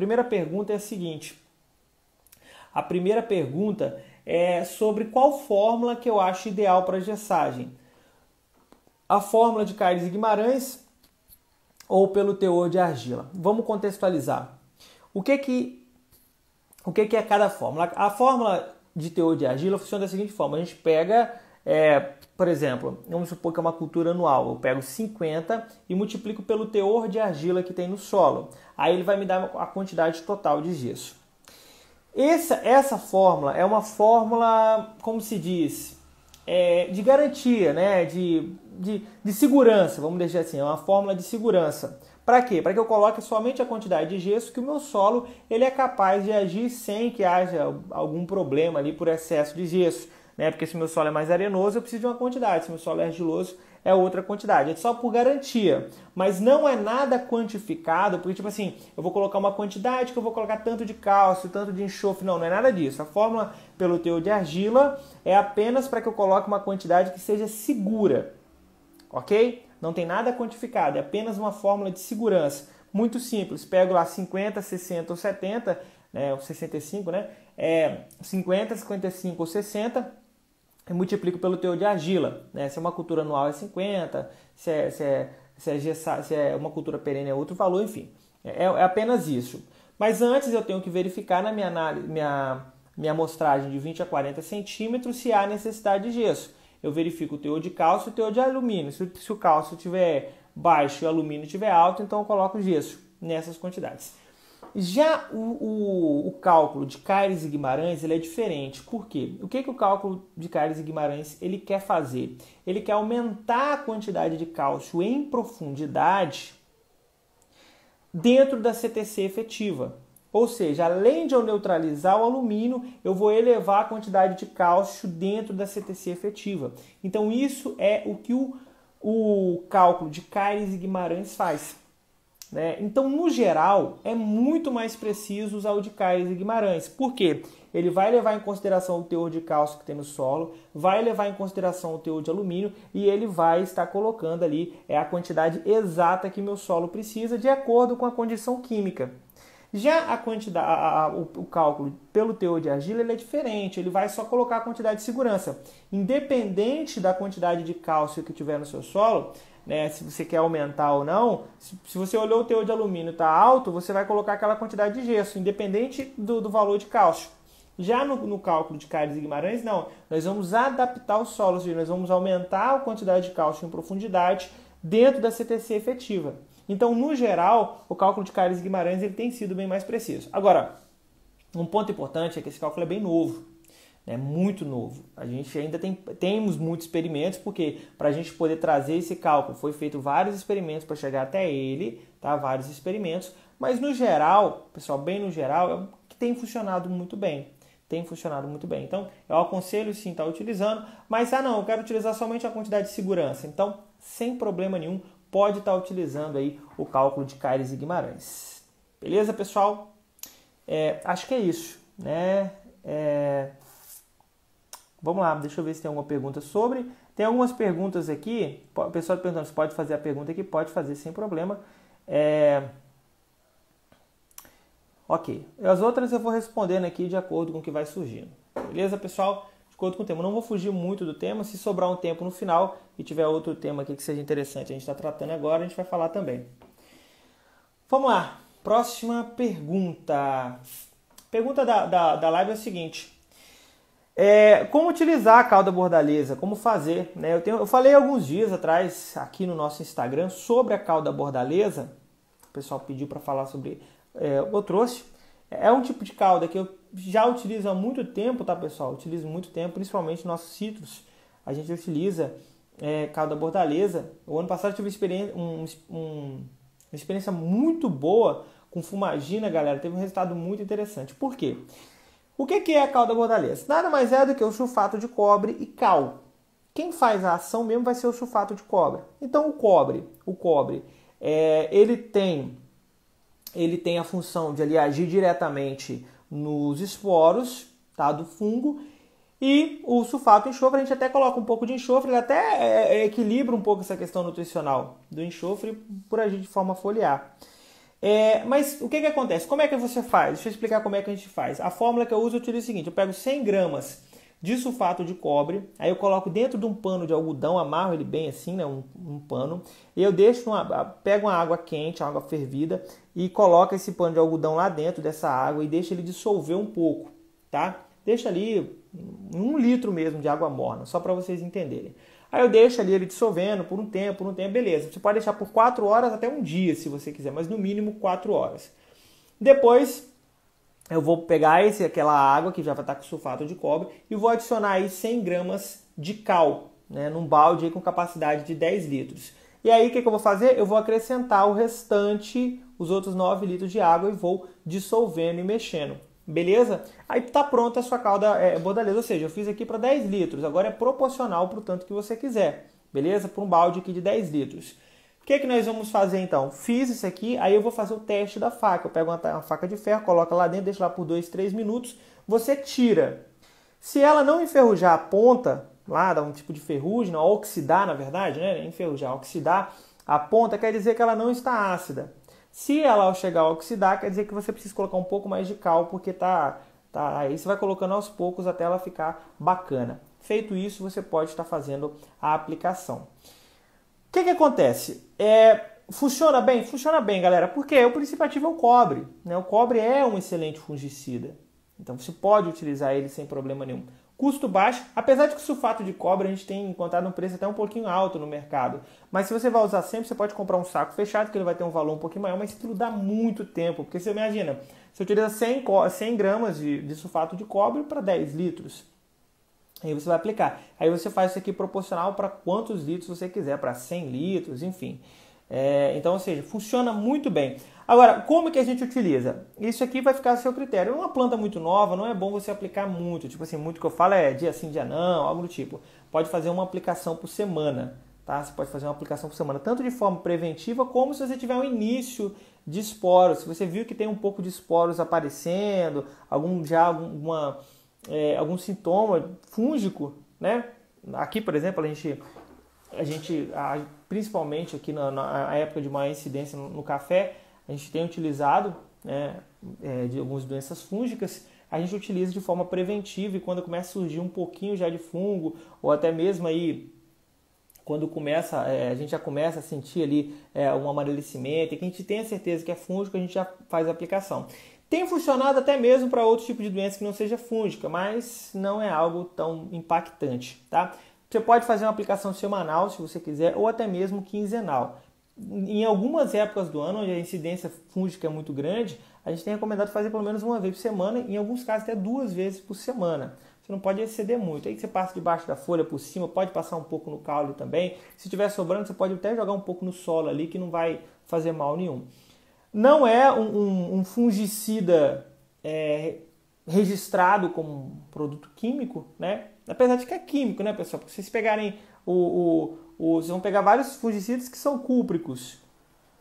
primeira pergunta é a seguinte. A primeira pergunta é sobre qual fórmula que eu acho ideal para gessagem. A fórmula de Caires e Guimarães ou pelo teor de argila. Vamos contextualizar. O que é cada fórmula? A fórmula de teor de argila funciona da seguinte forma. A gente pega, por exemplo, vamos supor que é uma cultura anual. Eu pego 50 e multiplico pelo teor de argila que tem no solo. Aí ele vai me dar a quantidade total de gesso. Essa fórmula é uma fórmula, como se diz, de garantia, né? de segurança, vamos deixar assim, é uma fórmula de segurança. Para quê? Para que eu coloque somente a quantidade de gesso que o meu solo ele é capaz de agir sem que haja algum problema ali por excesso de gesso. Né? Porque se o meu solo é mais arenoso, eu preciso de uma quantidade, se o meu solo é argiloso, é outra quantidade. É só por garantia, mas não é nada quantificado, porque tipo assim, eu vou colocar uma quantidade que eu vou colocar tanto de cálcio, tanto de enxofre, não é nada disso. A fórmula pelo teor de argila é apenas para que eu coloque uma quantidade que seja segura, ok? Não tem nada quantificado, é apenas uma fórmula de segurança. Muito simples, pego lá 50, 60 ou 70, né, ou 65, né? 50, 55 ou 60, e multiplico pelo teor de argila. Né? Se é uma cultura anual é 50, se é uma cultura perene é outro valor, enfim. É apenas isso. Mas antes eu tenho que verificar na minha amostragem de 20 a 40 centímetros se há necessidade de gesso. Eu verifico o teor de cálcio e o teor de alumínio. Se o cálcio estiver baixo e o alumínio estiver alto, então eu coloco gesso nessas quantidades. Já o cálculo de Caires e Guimarães ele é diferente. Por quê? O que o cálculo de Caires e Guimarães ele quer fazer? Ele quer aumentar a quantidade de cálcio em profundidade dentro da CTC efetiva. Ou seja, além de eu neutralizar o alumínio, eu vou elevar a quantidade de cálcio dentro da CTC efetiva. Então isso é o que o cálculo de Caires e Guimarães faz. Né? Então, no geral, é muito mais preciso usar o de Caires e Guimarães. Por quê? Ele vai levar em consideração o teor de cálcio que tem no solo, vai levar em consideração o teor de alumínio e ele vai estar colocando ali a quantidade exata que meu solo precisa de acordo com a condição química. Já o cálculo pelo teor de argila ele é diferente, ele vai só colocar a quantidade de segurança. Independente da quantidade de cálcio que tiver no seu solo, né, se você quer aumentar ou não, se você olhou o teor de alumínio está alto, você vai colocar aquela quantidade de gesso, independente do valor de cálcio. Já no cálculo de Caires e Guimarães, não. Nós vamos adaptar o solo, ou seja, nós vamos aumentar a quantidade de cálcio em profundidade dentro da CTC efetiva. Então, no geral, o cálculo de Caires e Guimarães ele tem sido bem mais preciso. Agora, um ponto importante é que esse cálculo é bem novo. É muito novo. A gente ainda temos muitos experimentos, porque para a gente poder trazer esse cálculo, foi feito vários experimentos para chegar até ele, tá? Vários experimentos, mas no geral, pessoal, bem no geral, é que tem funcionado muito bem. Tem funcionado muito bem. Então, eu aconselho sim estar utilizando, mas não, eu quero utilizar somente a quantidade de segurança. Então, sem problema nenhum, pode estar utilizando aí o cálculo de Caires e Guimarães. Beleza, pessoal? Acho que é isso, né? Vamos lá, deixa eu ver se tem alguma pergunta sobre. Tem algumas perguntas aqui. O pessoal está perguntando se pode fazer a pergunta aqui. Pode fazer sem problema. Ok. As outras eu vou respondendo aqui de acordo com o que vai surgindo. Beleza, pessoal? De acordo com o tema. Não vou fugir muito do tema. Se sobrar um tempo no final e tiver outro tema aqui que seja interessante, a gente está tratando agora, a gente vai falar também. Vamos lá. Próxima pergunta. Pergunta da live é a seguinte. Como utilizar a cauda bordaleza, como fazer, né? Eu falei alguns dias atrás aqui no nosso Instagram sobre a cauda bordaleza, o pessoal pediu para falar sobre, eu trouxe, é um tipo de cauda que eu já utilizo há muito tempo, tá pessoal? Utilizo muito tempo, principalmente nossos citros, a gente utiliza cauda bordaleza. O ano passado eu tive uma experiência muito boa com fumagina, galera, teve um resultado muito interessante. Por quê? O que é a cauda bordaleza? Nada mais é do que o sulfato de cobre e cal. Quem faz a ação mesmo vai ser o sulfato de cobre. Então o cobre, ele tem a função de agir diretamente nos esporos, tá, do fungo, e o sulfato de enxofre, a gente até coloca um pouco de enxofre, ele até equilibra um pouco essa questão nutricional do enxofre por agir de forma foliar. Mas o que acontece? Como é que você faz? Deixa eu explicar como é que a gente faz. A fórmula que eu uso, eu utilizo o seguinte: eu pego 100 gramas de sulfato de cobre, aí eu coloco dentro de um pano de algodão, amarro ele bem assim, né, um pano, e eu pego uma água quente, água fervida, e coloco esse pano de algodão lá dentro dessa água e deixo ele dissolver um pouco, tá? Deixa ali 1 litro mesmo de água morna, só para vocês entenderem. Aí eu deixo ali ele dissolvendo por um tempo, beleza. Você pode deixar por 4 horas até um dia, se você quiser, mas no mínimo 4 horas. Depois eu vou pegar aquela água que já vai estar com sulfato de cobre e vou adicionar aí 100 gramas de cal, né, num balde aí com capacidade de 10 litros. E aí o que eu vou fazer? Eu vou acrescentar o restante, os outros 9 litros de água e vou dissolvendo e mexendo. Beleza? Aí está pronta a sua calda bordaleza, ou seja, eu fiz aqui para 10 litros, agora é proporcional para o tanto que você quiser, beleza? Para um balde aqui de 10 litros. O que nós vamos fazer então? Fiz isso aqui, aí eu vou fazer o teste da faca. Eu pego uma faca de ferro, coloco lá dentro, deixo lá por 2, 3 minutos, você tira. Se ela não enferrujar a ponta, lá dá um tipo de ferrugem, não, oxidar na verdade, né? Enferrujar, oxidar a ponta quer dizer que ela não está ácida. Se ela ao chegar a oxidar, quer dizer que você precisa colocar um pouco mais de cal, porque aí você vai colocando aos poucos até ela ficar bacana. Feito isso, você pode estar fazendo a aplicação. O que acontece? Funciona bem? Funciona bem, galera, porque o princípio ativo é o cobre, né? O cobre é um excelente fungicida, então você pode utilizar ele sem problema nenhum. Custo baixo, apesar de que o sulfato de cobre a gente tem encontrado um preço até um pouquinho alto no mercado. Mas se você vai usar sempre, você pode comprar um saco fechado, que ele vai ter um valor um pouquinho maior, mas aquilo dá muito tempo. Porque você imagina, você utiliza 100 gramas de sulfato de cobre para 10 litros. Aí você vai aplicar. Aí você faz isso aqui proporcional para quantos litros você quiser, para 100 litros, enfim. Então, ou seja, funciona muito bem. Agora, como que a gente utiliza? Isso aqui vai ficar a seu critério. É uma planta muito nova, não é bom você aplicar muito. Tipo assim, muito que eu falo é dia sim, dia não, algo do tipo. Pode fazer uma aplicação por semana, tá? Você pode fazer uma aplicação por semana, tanto de forma preventiva, como se você tiver um início de esporos. Se você viu que tem um pouco de esporos aparecendo, algum sintoma fúngico, né? Aqui, por exemplo, a gente principalmente aqui na época de maior incidência no café, a gente tem utilizado, né, de algumas doenças fúngicas, a gente utiliza de forma preventiva e quando começa a surgir um pouquinho já de fungo, ou até mesmo aí quando a gente já começa a sentir ali um amarelecimento, e que a gente tenha certeza que é fúngico, a gente já faz a aplicação. Tem funcionado até mesmo para outro tipo de doença que não seja fúngica, mas não é algo tão impactante, tá? Você pode fazer uma aplicação semanal, se você quiser, ou até mesmo quinzenal. Em algumas épocas do ano, onde a incidência fúngica é muito grande, a gente tem recomendado fazer pelo menos uma vez por semana, em alguns casos até 2 vezes por semana. Você não pode exceder muito. Aí você passa debaixo da folha por cima, pode passar um pouco no caule também. Se estiver sobrando, você pode até jogar um pouco no solo ali, que não vai fazer mal nenhum. Não é um fungicida registrado como um produto químico, né? Apesar de que é químico, né, pessoal? Porque se vocês pegarem vocês vão pegar vários fungicidas que são cúpricos,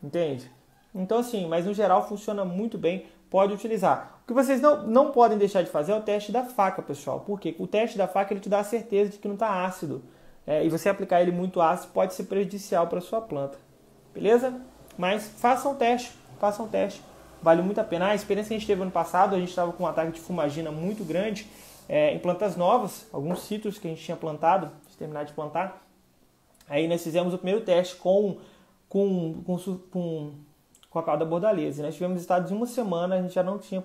entende? Então, assim, mas no geral funciona muito bem, pode utilizar. O que vocês não podem deixar de fazer é o teste da faca, pessoal. Por quê? O teste da faca ele te dá a certeza de que não está ácido. E você aplicar ele muito ácido pode ser prejudicial para a sua planta. Beleza? Mas façam o teste. Vale muito a pena. A experiência que a gente teve ano passado, a gente estava com um ataque de fumagina muito grande em plantas novas, alguns citros que a gente tinha plantado, de terminar de plantar. Aí nós fizemos o primeiro teste com a calda bordaleza. Nós tivemos resultados em uma semana, a gente já não tinha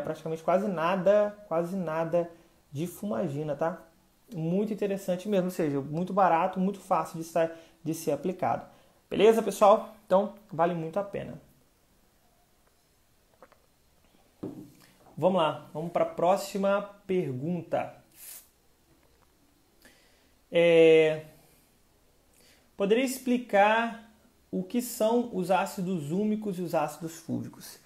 praticamente quase nada de fumagina, tá? Muito interessante mesmo, ou seja, muito barato, muito fácil de ser aplicado. Beleza, pessoal? Então, vale muito a pena. Vamos lá, vamos para a próxima pergunta. Poderia explicar o que são os ácidos úmicos e os ácidos fúlvicos?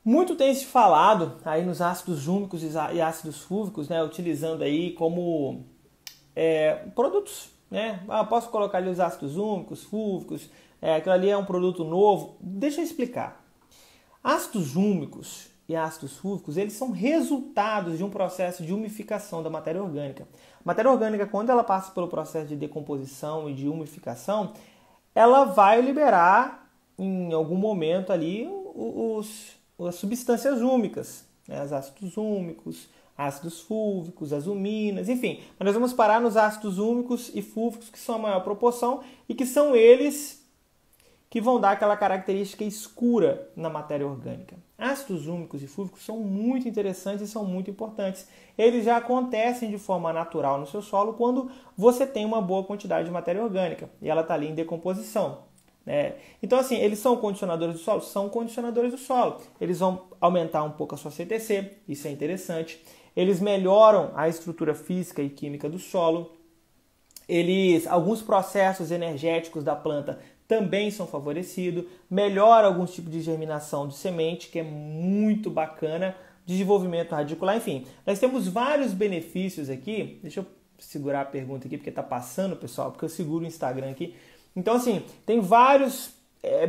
Muito tem se falado aí nos ácidos úmicos e ácidos fúlvicos, né, utilizando aí como produtos, né? Posso colocar ali os ácidos úmicos, fúlvicos, aquilo ali é um produto novo. Deixa eu explicar. Ácidos úmicos e ácidos fúlvicos, eles são resultados de um processo de umificação da matéria orgânica. A matéria orgânica, quando ela passa pelo processo de decomposição e de umificação, ela vai liberar em algum momento ali as substâncias úmicas, né? Os ácidos úmicos, ácidos fúlvicos, as uminas, enfim. Mas nós vamos parar nos ácidos úmicos e fúlvicos, que são a maior proporção e que são eles que vão dar aquela característica escura na matéria orgânica. Ácidos úmicos e fúlvicos são muito interessantes e são muito importantes. Eles já acontecem de forma natural no seu solo quando você tem uma boa quantidade de matéria orgânica e ela está ali em decomposição, né? Então, assim, eles são condicionadores do solo? São condicionadores do solo. Eles vão aumentar um pouco a sua CTC, isso é interessante. Eles melhoram a estrutura física e química do solo. Alguns processos energéticos da planta também são favorecidos, melhora alguns tipos de germinação de semente, que é muito bacana, desenvolvimento radicular, enfim. Nós temos vários benefícios aqui. Deixa eu segurar a pergunta aqui, porque está passando, pessoal, porque eu seguro o Instagram aqui. Então, assim, tem vários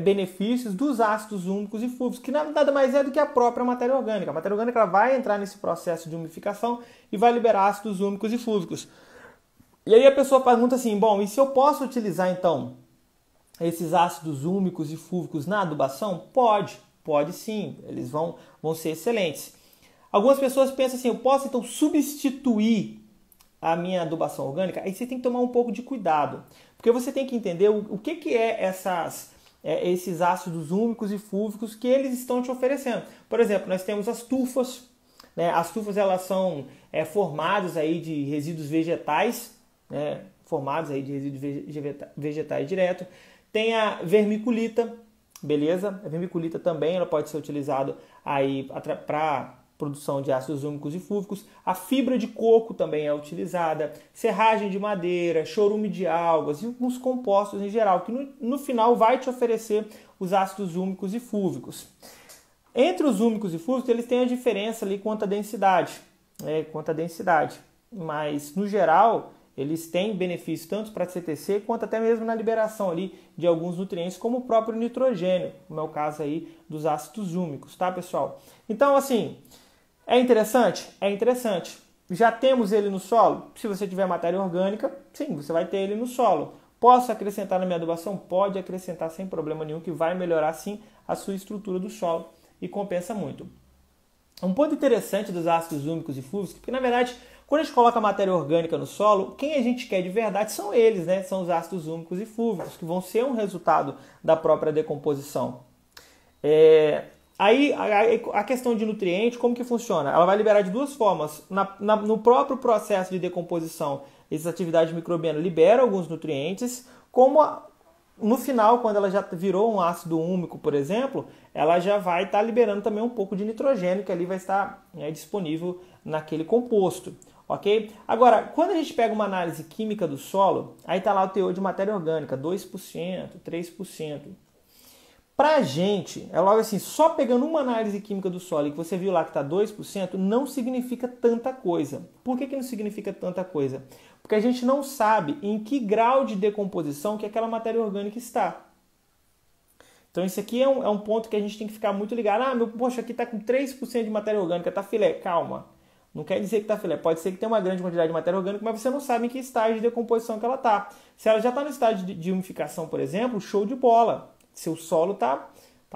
benefícios dos ácidos úmicos e fúlvicos, que nada mais é do que a própria matéria orgânica. A matéria orgânica ela vai entrar nesse processo de umificação e vai liberar ácidos úmicos e fúlvicos. E aí a pessoa pergunta assim, bom, e se eu posso utilizar, então, esses ácidos úmicos e fúlvicos na adubação? Pode sim, eles vão ser excelentes. Algumas pessoas pensam assim, eu posso então substituir a minha adubação orgânica? Aí você tem que tomar um pouco de cuidado, porque você tem que entender o que é esses ácidos úmicos e fúlvicos que eles estão te oferecendo. Por exemplo, nós temos as tufas, né? As tufas elas são formadas aí de resíduos vegetais, né? Formados aí de resíduos vegetais direto. Tem a vermiculita, beleza? A vermiculita também ela pode ser utilizada aí para produção de ácidos úmicos e fúlvicos. A fibra de coco também é utilizada, serragem de madeira, chorume de algas e alguns compostos em geral, que no final vai te oferecer os ácidos úmicos e fúlvicos. Entre os úmicos e fúlvicos, eles têm a diferença ali quanto à densidade, mas no geral eles têm benefício tanto para a CTC quanto até mesmo na liberação ali de alguns nutrientes, como o próprio nitrogênio, como é o caso aí dos ácidos úmicos, tá, pessoal? Então, assim, é interessante? É interessante. Já temos ele no solo? Se você tiver matéria orgânica, sim, você vai ter ele no solo. Posso acrescentar na minha adubação? Pode acrescentar sem problema nenhum, que vai melhorar sim a sua estrutura do solo e compensa muito. Um ponto interessante dos ácidos úmicos e fúlvicos, porque na verdade, quando a gente coloca matéria orgânica no solo, quem a gente quer de verdade são eles, né? São os ácidos úmicos e fúlvicos, que vão ser um resultado da própria decomposição. Aí a questão de nutriente, como que funciona? Ela vai liberar de duas formas. No próprio processo de decomposição, essa atividade microbiana libera alguns nutrientes, como no final, quando ela já virou um ácido úmico, por exemplo, ela já vai estar liberando também um pouco de nitrogênio, que ali vai estar disponível naquele composto, ok? Agora, quando a gente pega uma análise química do solo, aí está lá o teor de matéria orgânica, 2%, 3%. Pra gente, é logo assim, só pegando uma análise química do solo e que você viu lá que está 2%, não significa tanta coisa. Por que não significa tanta coisa? Porque a gente não sabe em que grau de decomposição que aquela matéria orgânica está. Então isso aqui é um ponto que a gente tem que ficar muito ligado. Poxa, aqui está com 3% de matéria orgânica, está filé. Calma, não quer dizer que está filé. Pode ser que tenha uma grande quantidade de matéria orgânica, mas você não sabe em que estágio de decomposição que ela está. Se ela já está no estágio de umificação, por exemplo, show de bola. Seu solo tá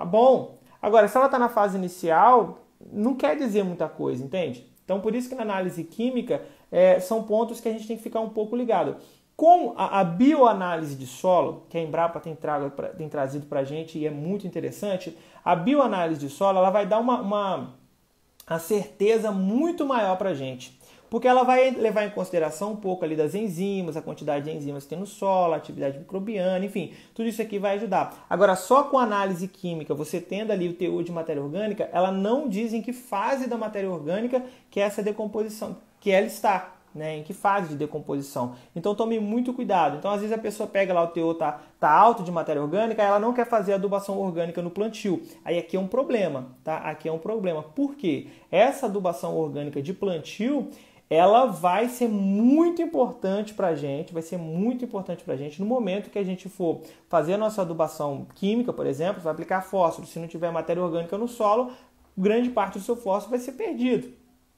bom. Agora, se ela está na fase inicial, não quer dizer muita coisa, entende? Então, por isso que na análise química são pontos que a gente tem que ficar um pouco ligado. Com a bioanálise de solo, que a Embrapa tem trazido para a gente e é muito interessante, a bioanálise de solo ela vai dar uma certeza muito maior para a gente. Porque ela vai levar em consideração um pouco ali das enzimas, a quantidade de enzimas que tem no solo, a atividade microbiana, enfim, tudo isso aqui vai ajudar. Agora, só com análise química, você tendo ali o teor de matéria orgânica, ela não diz em que fase da matéria orgânica que é essa decomposição, que ela está, né? Em que fase de decomposição. Então tome muito cuidado. Então, às vezes a pessoa pega lá o teor tá alto de matéria orgânica, ela não quer fazer adubação orgânica no plantio. Aí aqui é um problema, tá? Aqui é um problema. Por quê? Essa adubação orgânica de plantio, ela vai ser muito importante para a gente, no momento que a gente for fazer a nossa adubação química, por exemplo, você vai aplicar fósforo. Se não tiver matéria orgânica no solo, grande parte do seu fósforo vai ser perdido,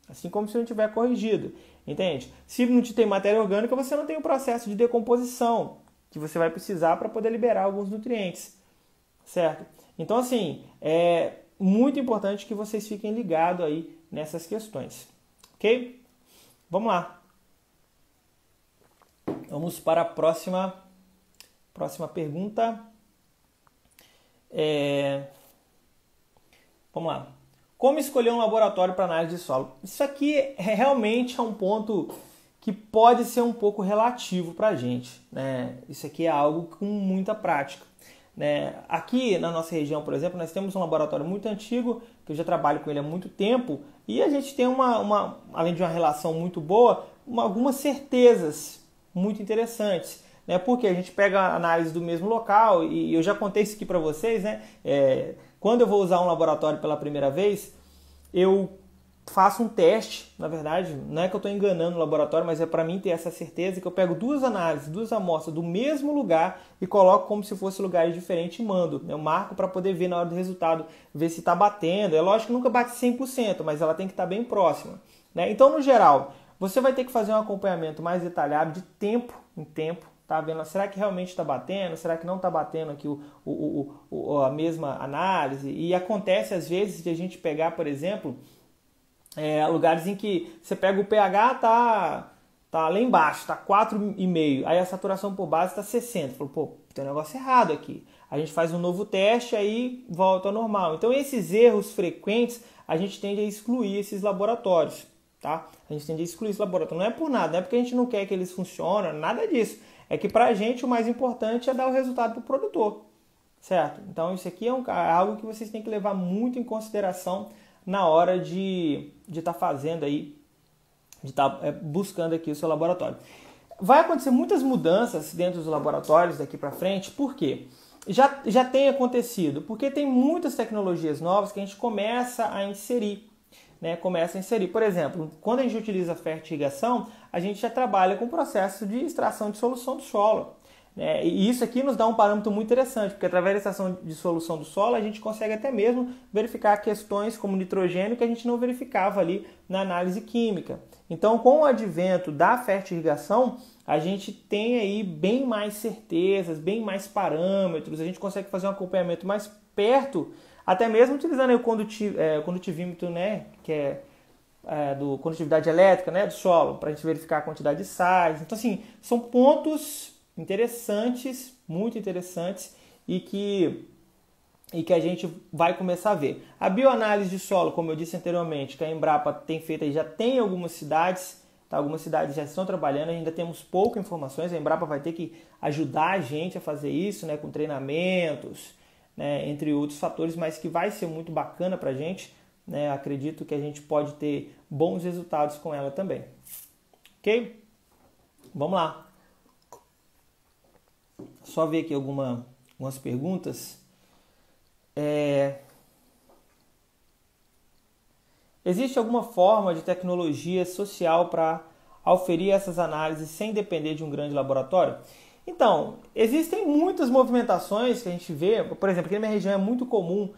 assim como se não tiver corrigido, entende? Se não tem matéria orgânica, você não tem o processo de decomposição que você vai precisar para poder liberar alguns nutrientes, certo? Então, assim, é muito importante que vocês fiquem ligados aí nessas questões, ok? Vamos lá. Vamos para a próxima pergunta. Vamos lá. Como escolher um laboratório para análise de solo? Isso aqui realmente é um ponto que pode ser um pouco relativo para a gente, né? Isso aqui é algo com muita prática, né? Aqui na nossa região, por exemplo, nós temos um laboratório muito antigo, que eu já trabalho com ele há muito tempo, e a gente tem além de uma relação muito boa, algumas certezas muito interessantes, né? Porque a gente pega a análise do mesmo local, e eu já contei isso aqui para vocês, né? Quando eu vou usar um laboratório pela primeira vez, eu faço um teste, na verdade, não é que eu estou enganando o laboratório, mas é para mim ter essa certeza que eu pego duas análises, duas amostras do mesmo lugar e coloco como se fosse lugares diferentes e mando. Eu marco para poder ver na hora do resultado, ver se está batendo. É lógico que nunca bate 100%, mas ela tem que estar bem próxima, né? Então, no geral, você vai ter que fazer um acompanhamento mais detalhado de tempo em tempo. Tá vendo? Será que realmente está batendo? Será que não está batendo aqui a mesma análise? E acontece às vezes de a gente pegar, por exemplo, lugares em que você pega o pH, tá lá embaixo, tá 4,5, aí a saturação por base está 60. Falou, pô, tem um negócio errado aqui. A gente faz um novo teste, aí volta ao normal. Então esses erros frequentes, a gente tende a excluir esses laboratórios, tá? A gente tende a excluir esse laboratório. Não é por nada, não é porque a gente não quer que eles funcionem, nada disso. É que pra gente o mais importante é dar o resultado pro produtor, certo? Então isso aqui é algo que vocês têm que levar muito em consideração na hora de estar fazendo aí, de estar buscando aqui o seu laboratório. Vai acontecer muitas mudanças dentro dos laboratórios daqui para frente, por quê? Já tem acontecido, porque tem muitas tecnologias novas que a gente começa a inserir, né? Por exemplo, quando a gente utiliza fertirrigação, a gente já trabalha com o processo de extração de solução do solo. E isso aqui nos dá um parâmetro muito interessante, porque através da extração de solução do solo a gente consegue até mesmo verificar questões como nitrogênio que a gente não verificava ali na análise química. Então, com o advento da fertirrigação, a gente tem aí bem mais certezas, bem mais parâmetros, a gente consegue fazer um acompanhamento mais perto, até mesmo utilizando aí o condutivímetro, né, que é do condutividade elétrica, né, do solo, para a gente verificar a quantidade de sais. Então, assim, são pontos interessantes, muito interessantes, e que a gente vai começar a ver. A bioanálise de solo, como eu disse anteriormente, que a Embrapa tem feito aí, já tem em algumas cidades, tá? Algumas cidades já estão trabalhando, ainda temos poucas informações, a Embrapa vai ter que ajudar a gente a fazer isso, né, com treinamentos, né, entre outros fatores, mas que vai ser muito bacana para a gente, né? Acredito que a gente pode ter bons resultados com ela também. Ok? Vamos lá. Só ver aqui algumas perguntas. Existe alguma forma de tecnologia social para auferir essas análises sem depender de um grande laboratório? Então, existem muitas movimentações que a gente vê. Por exemplo, aqui na minha região é muito comum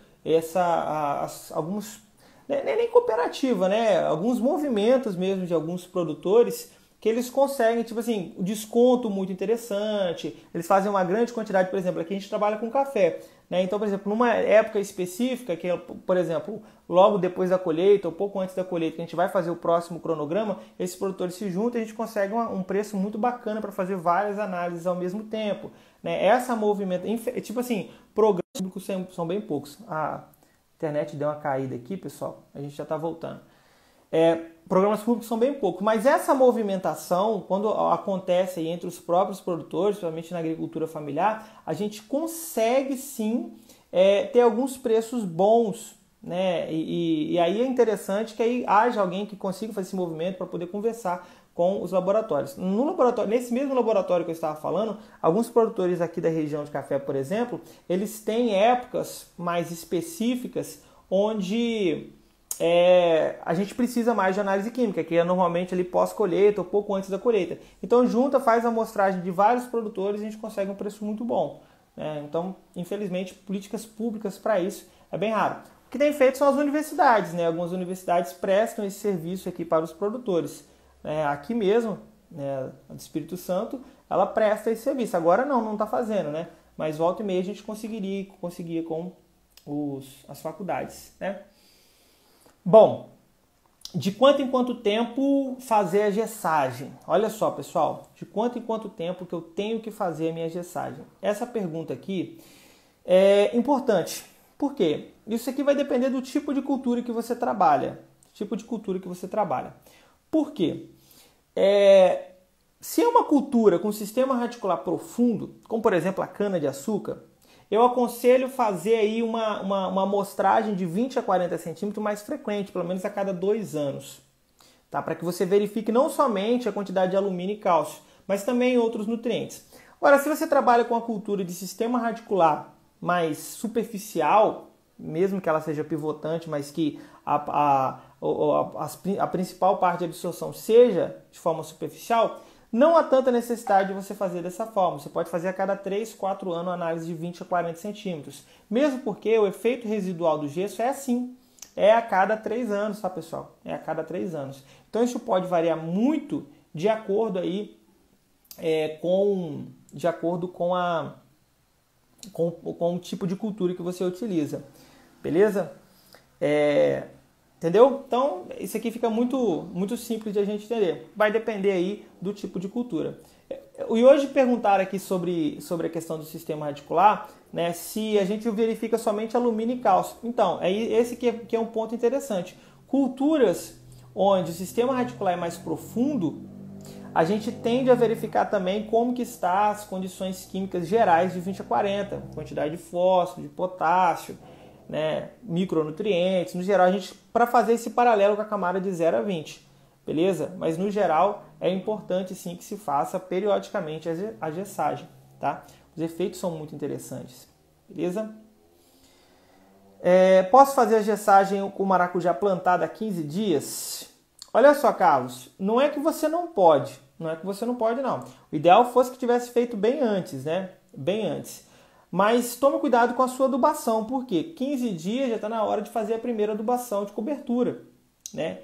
alguns, nem cooperativa, né? Alguns movimentos mesmo de alguns produtores que eles conseguem, tipo assim, desconto muito interessante, eles fazem uma grande quantidade, por exemplo, aqui a gente trabalha com café, né? Então, por exemplo, numa época específica, que é, por exemplo, logo depois da colheita, ou pouco antes da colheita, que a gente vai fazer o próximo cronograma, esses produtores se juntam e a gente consegue um preço muito bacana para fazer várias análises ao mesmo tempo, né? Essa movimentação, tipo assim, programas públicos são bem poucos. A internet deu uma caída aqui, pessoal, a gente já está voltando. Programas públicos são bem poucos, mas essa movimentação, quando acontece entre os próprios produtores, principalmente na agricultura familiar, a gente consegue sim ter alguns preços bons, né? E aí é interessante que aí haja alguém que consiga fazer esse movimento para poder conversar com os laboratórios. Nesse mesmo laboratório que eu estava falando, alguns produtores aqui da região de café, por exemplo, eles têm épocas mais específicas onde a gente precisa mais de análise química, que é normalmente ali pós-colheita ou pouco antes da colheita. Então junta, faz a amostragem de vários produtores e a gente consegue um preço muito bom, né? Então, infelizmente, políticas públicas para isso é bem raro. O que tem feito são as universidades, né? Algumas universidades prestam esse serviço aqui para os produtores. Aqui mesmo, né, do Espírito Santo, ela presta esse serviço. Agora não está fazendo, né? mas volta e meia a gente conseguia com as faculdades, né? Bom, de quanto em quanto tempo fazer a gessagem? Olha só, pessoal, de quanto em quanto tempo que eu tenho que fazer a minha gessagem? Essa pergunta aqui é importante. Por quê? Isso aqui vai depender do tipo de cultura que você trabalha. Por quê? Se é uma cultura com sistema radicular profundo, como por exemplo a cana-de-açúcar, eu aconselho fazer aí uma amostragem de 20 a 40 centímetros mais frequente, pelo menos a cada 2 anos. Tá? Para que você verifique não somente a quantidade de alumínio e cálcio, mas também outros nutrientes. Agora, se você trabalha com a cultura de sistema radicular mais superficial, mesmo que ela seja pivotante, mas que a principal parte de absorção seja de forma superficial, não há tanta necessidade de você fazer dessa forma. Você pode fazer a cada 3, 4 anos a análise de 20 a 40 centímetros. Mesmo porque o efeito residual do gesso é assim. É a cada 3 anos, tá, pessoal? É a cada 3 anos. Então isso pode variar muito de acordo aí com o tipo de cultura que você utiliza. Beleza? Entendeu? Então, isso aqui fica muito simples de a gente entender. Vai depender aí do tipo de cultura. E hoje perguntaram aqui sobre a questão do sistema radicular, né, se a gente verifica somente alumínio e cálcio. Então, esse que é um ponto interessante. Culturas onde o sistema radicular é mais profundo, a gente tende a verificar também como que está as condições químicas gerais de 20 a 40, quantidade de fósforo, de potássio, né, micronutrientes. No geral, a gente, para fazer esse paralelo com a camada de 0 a 20, beleza? Mas no geral é importante sim que se faça periodicamente a gessagem, tá? Os efeitos são muito interessantes, beleza? Posso fazer a gessagem com maracujá plantado há 15 dias? Olha só, Carlos, não é que você não pode, não. O ideal fosse que tivesse feito bem antes, né? Bem antes. Mas tome cuidado com a sua adubação, porque 15 dias já está na hora de fazer a primeira adubação de cobertura, né?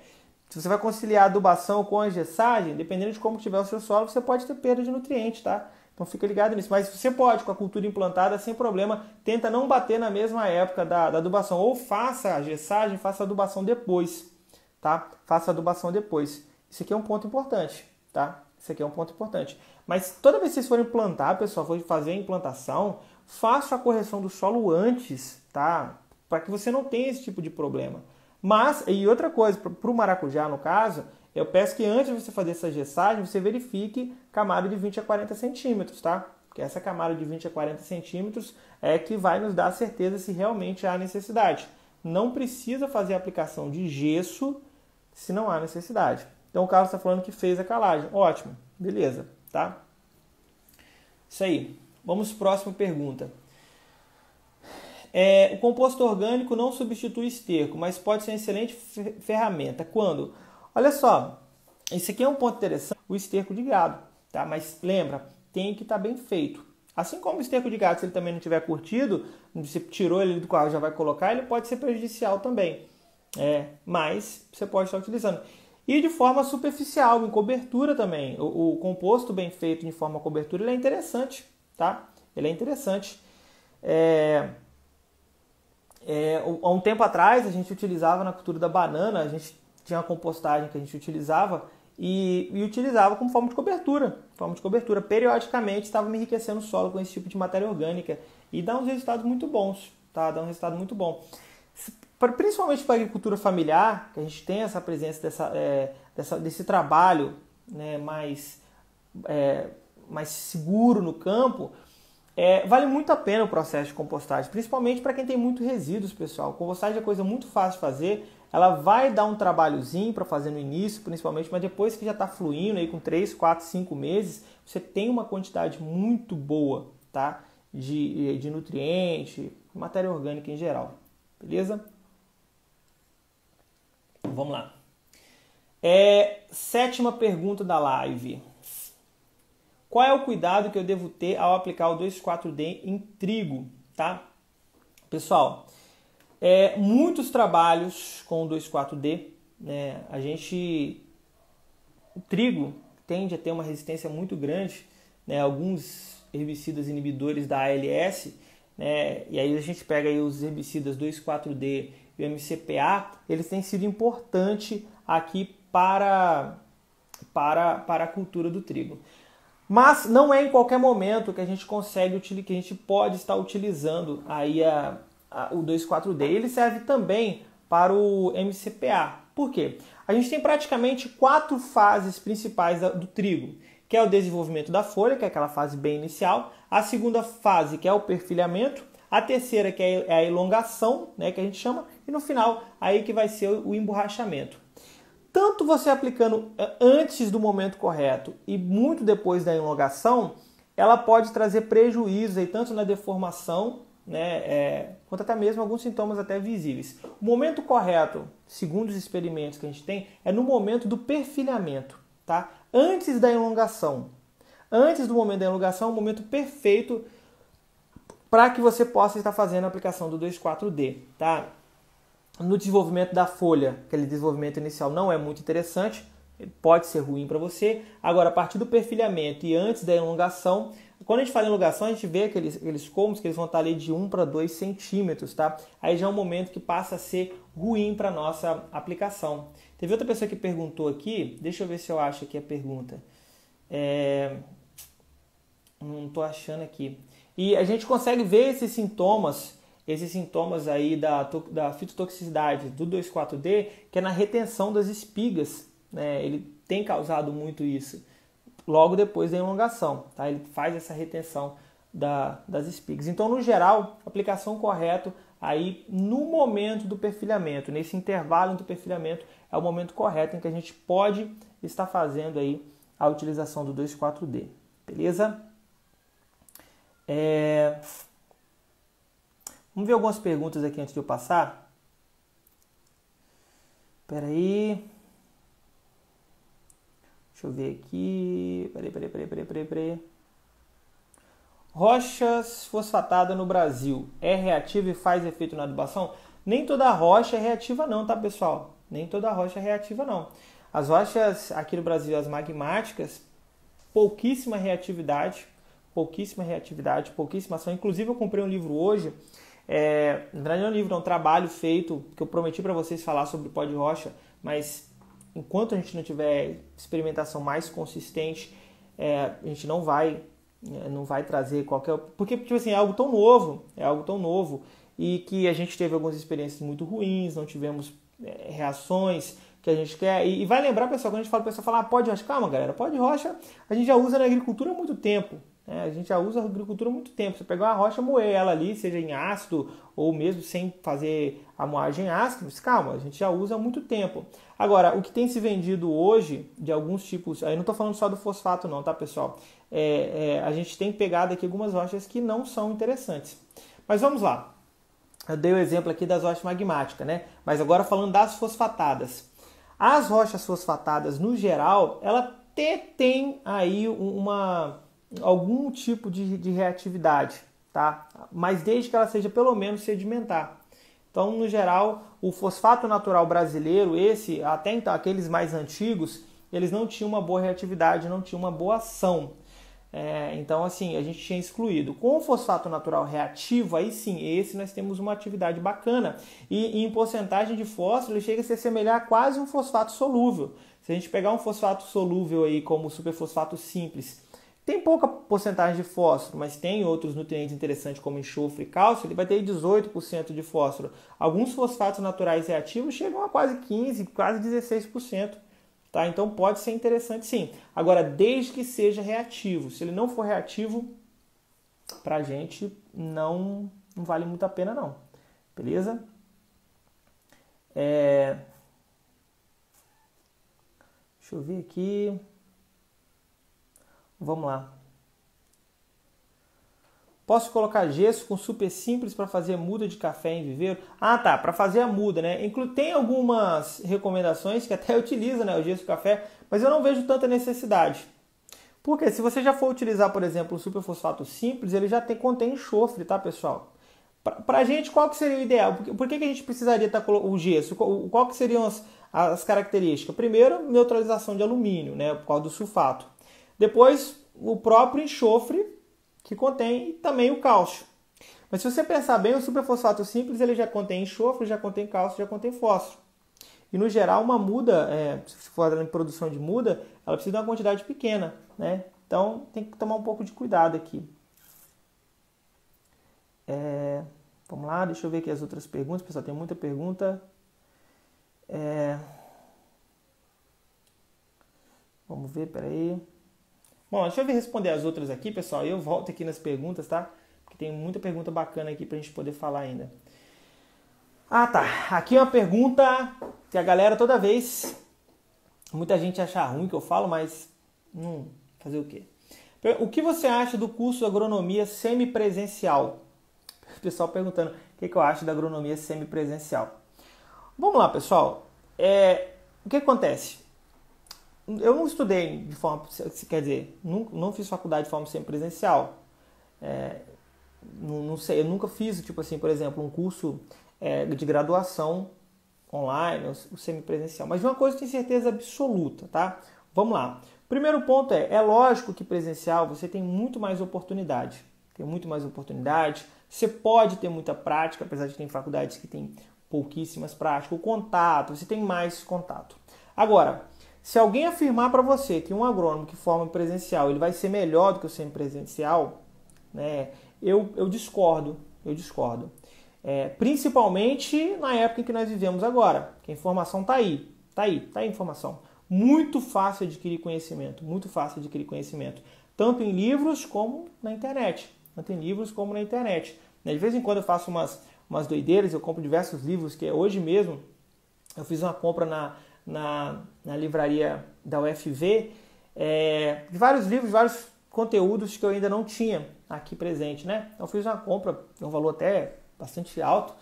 Se você vai conciliar a adubação com a gessagem, dependendo de como estiver o seu solo, você pode ter perda de nutrientes, tá? Então fica ligado nisso. Mas você pode, com a cultura implantada, sem problema, tenta não bater na mesma época da adubação. Ou faça a gessagem, faça a adubação depois, tá? Faça a adubação depois. Isso aqui é um ponto importante, tá? Isso aqui é um ponto importante. Mas toda vez que vocês forem plantar, pessoal, forem fazer a implantação, faça a correção do solo antes, tá? Para que você não tenha esse tipo de problema. Mas, e outra coisa, para o maracujá, no caso, eu peço que antes de você fazer essa gessagem, você verifique camada de 20 a 40 centímetros, tá? Porque essa camada de 20 a 40 centímetros é que vai nos dar a certeza se realmente há necessidade. Não precisa fazer a aplicação de gesso se não há necessidade. Então o Carlos está falando que fez a calagem. Ótimo, beleza, tá? Isso aí. Vamos para a próxima pergunta. O composto orgânico não substitui esterco, mas pode ser uma excelente ferramenta. Quando? Olha só, esse aqui é um ponto interessante, o esterco de gado, tá? Mas lembra, tem que estar bem feito. Assim como o esterco de gado, se ele também não tiver curtido, você tirou ele do carro e já vai colocar, ele pode ser prejudicial também. Mas você pode estar utilizando. E de forma superficial, em cobertura também. O composto bem feito de forma cobertura, ele é interessante, tá? Ele é interessante. Há um tempo atrás, a gente utilizava na cultura da banana, a gente tinha uma compostagem que a gente utilizava e utilizava como forma de cobertura. Periodicamente estava me enriquecendo o solo com esse tipo de matéria orgânica e dá uns resultados muito bons, tá? Dá um resultado muito bom. Principalmente para a agricultura familiar, que a gente tem essa presença desse trabalho, né, mais seguro no campo, vale muito a pena o processo de compostagem, principalmente para quem tem muito resíduos, pessoal. Compostagem é coisa muito fácil de fazer, ela vai dar um trabalhozinho para fazer no início, principalmente, mas depois que já está fluindo aí com 3, 4, 5 meses, você tem uma quantidade muito boa, tá? de nutriente, matéria orgânica em geral, beleza? Vamos lá. Sétima pergunta da live. Qual é o cuidado que eu devo ter ao aplicar o 2,4-D em trigo, tá? Pessoal, muitos trabalhos com o 2,4-D, né? O trigo tende a ter uma resistência muito grande, né? Alguns herbicidas inibidores da ALS, né? E aí a gente pega aí os herbicidas 2,4-D e o MCPA, eles têm sido importantes aqui para a cultura do trigo. Mas não é em qualquer momento que a gente que a gente pode estar utilizando aí o 2,4-D. Ele serve também para o MCPA. Por quê? A gente tem praticamente 4 fases principais do trigo, que é o desenvolvimento da folha, que é aquela fase bem inicial, a segunda fase, que é o perfilhamento, a terceira, que é a elongação, né, que a gente chama, e no final, aí que vai ser o emborrachamento. Tanto você aplicando antes do momento correto e muito depois da elongação, ela pode trazer prejuízos aí, tanto na deformação, né, quanto até mesmo alguns sintomas até visíveis. O momento correto, segundo os experimentos que a gente tem, é no momento do perfilhamento, tá? Antes da elongação. Antes do momento da elongação é o momento perfeito para que você possa estar fazendo a aplicação do 2,4-D, tá? No desenvolvimento da folha, aquele desenvolvimento inicial não é muito interessante, pode ser ruim para você. Agora, a partir do perfilhamento e antes da elongação, quando a gente fala em elongação, a gente vê aqueles colmos que eles vão estar ali de 1 para 2 centímetros, tá? Aí já é um momento que passa a ser ruim para a nossa aplicação. Teve outra pessoa que perguntou aqui, deixa eu ver se eu acho aqui a pergunta. Não estou achando aqui. E a gente consegue ver esses sintomas aí da fitotoxicidade do 2,4-D, que é na retenção das espigas, né? Ele tem causado muito isso logo depois da elongação, tá? Ele faz essa retenção das espigas. Então, no geral, aplicação correta aí no momento do perfilhamento, nesse intervalo do perfilhamento, é o momento correto em que a gente pode estar fazendo aí a utilização do 2,4-D, beleza? Vamos ver algumas perguntas aqui antes de eu passar. Espera aí. Deixa eu ver aqui. Peraí. Rochas fosfatada no Brasil é reativa e faz efeito na adubação? Nem toda rocha é reativa não, tá, pessoal? Nem toda rocha é reativa não. As rochas aqui no Brasil, as magmáticas, pouquíssima reatividade, pouquíssima ação. Inclusive eu comprei um livro hoje, na verdade não é um livro, é um trabalho feito, que eu prometi para vocês falar sobre pó de rocha, mas enquanto a gente não tiver experimentação mais consistente, a gente não vai trazer qualquer... Porque tipo assim, é algo tão novo, e que a gente teve algumas experiências muito ruins, não tivemos reações que a gente quer. E vai lembrar, pessoal, quando a gente fala, o pessoal fala, pó de rocha, calma, galera, pó de rocha a gente já usa na agricultura há muito tempo. A gente já usa a agricultura há muito tempo. Você pegar uma rocha, moer ela ali, seja em ácido ou mesmo sem fazer a moagem ácida, mas calma, a gente já usa há muito tempo. Agora, o que tem se vendido hoje, de alguns tipos, aí não estou falando só do fosfato não, tá, pessoal? A gente tem pegado aqui algumas rochas que não são interessantes. Mas vamos lá. Eu dei o exemplo aqui das rochas magmáticas, né? Mas agora falando das fosfatadas. As rochas fosfatadas, no geral, ela tem aí algum tipo de reatividade, tá? Mas desde que ela seja pelo menos sedimentar. Então, no geral, o fosfato natural brasileiro, até então, aqueles mais antigos, eles não tinham uma boa reatividade, não tinham uma boa ação. Então, assim, a gente tinha excluído. Com o fosfato natural reativo, aí sim, esse nós temos uma atividade bacana. E em porcentagem de fósforo, ele chega a se assemelhar a quase um fosfato solúvel. Se a gente pegar um fosfato solúvel aí, como o superfosfato simples, tem pouca porcentagem de fósforo, mas tem outros nutrientes interessantes como enxofre e cálcio, ele vai ter 18% de fósforo. Alguns fosfatos naturais reativos chegam a quase 15%, quase 16%. Tá? Então pode ser interessante sim. Agora, desde que seja reativo. Se ele não for reativo, pra gente não vale muito a pena não. Beleza? Deixa eu ver aqui. Vamos lá. Posso colocar gesso com super simples para fazer muda de café em viveiro? Ah, tá, para fazer a muda, né? Tem algumas recomendações que até utiliza, né, o gesso café, mas eu não vejo tanta necessidade. Porque se você já for utilizar, por exemplo, o superfosfato simples, ele já contém enxofre, tá, pessoal? Pra gente, qual que seria o ideal? Por que a gente precisaria estar o gesso? Qual que seriam as características? Primeiro, neutralização de alumínio, né, por causa do sulfato. Depois, o próprio enxofre, que contém também o cálcio. Mas se você pensar bem, o superfosfato simples ele já contém enxofre, já contém cálcio, já contém fósforo. E no geral uma muda, se for em produção de muda, ela precisa de uma quantidade pequena, né? Então tem que tomar um pouco de cuidado aqui. Vamos lá, deixa eu ver aqui as outras perguntas. Pessoal, tem muita pergunta. Vamos ver, peraí. Bom, deixa eu responder as outras aqui, pessoal. E eu volto aqui nas perguntas, tá? Porque tem muita pergunta bacana aqui pra gente poder falar ainda. Ah, tá. Aqui é uma pergunta que a galera toda vez... Muita gente acha ruim que eu falo, mas... fazer o quê? O que você acha do curso de agronomia semipresencial? O pessoal perguntando o que eu acho da agronomia semipresencial. Vamos lá, pessoal. O que acontece? Eu não estudei de forma... Quer dizer, não fiz faculdade de forma semipresencial. Não sei, eu nunca fiz, tipo assim, por exemplo, um curso de graduação online, o semipresencial. Mas de uma coisa eu tenho certeza absoluta, tá? Vamos lá. Primeiro ponto é lógico que presencial você tem muito mais oportunidade. Tem muito mais oportunidade. Você pode ter muita prática, apesar de ter faculdades que tem pouquíssimas práticas. O contato, você tem mais contato. Agora, se alguém afirmar para você que um agrônomo que forma presencial ele vai ser melhor do que o semipresencial, né, eu discordo. Principalmente na época em que nós vivemos agora, que a informação está aí. Está aí a informação. Muito fácil adquirir conhecimento, tanto em livros como na internet. De vez em quando eu faço umas doideiras, eu compro diversos livros, que hoje mesmo eu fiz uma compra na livraria da UFV, de vários livros, vários conteúdos que eu ainda não tinha aqui presente, né? Então eu fiz uma compra, um valor até bastante alto,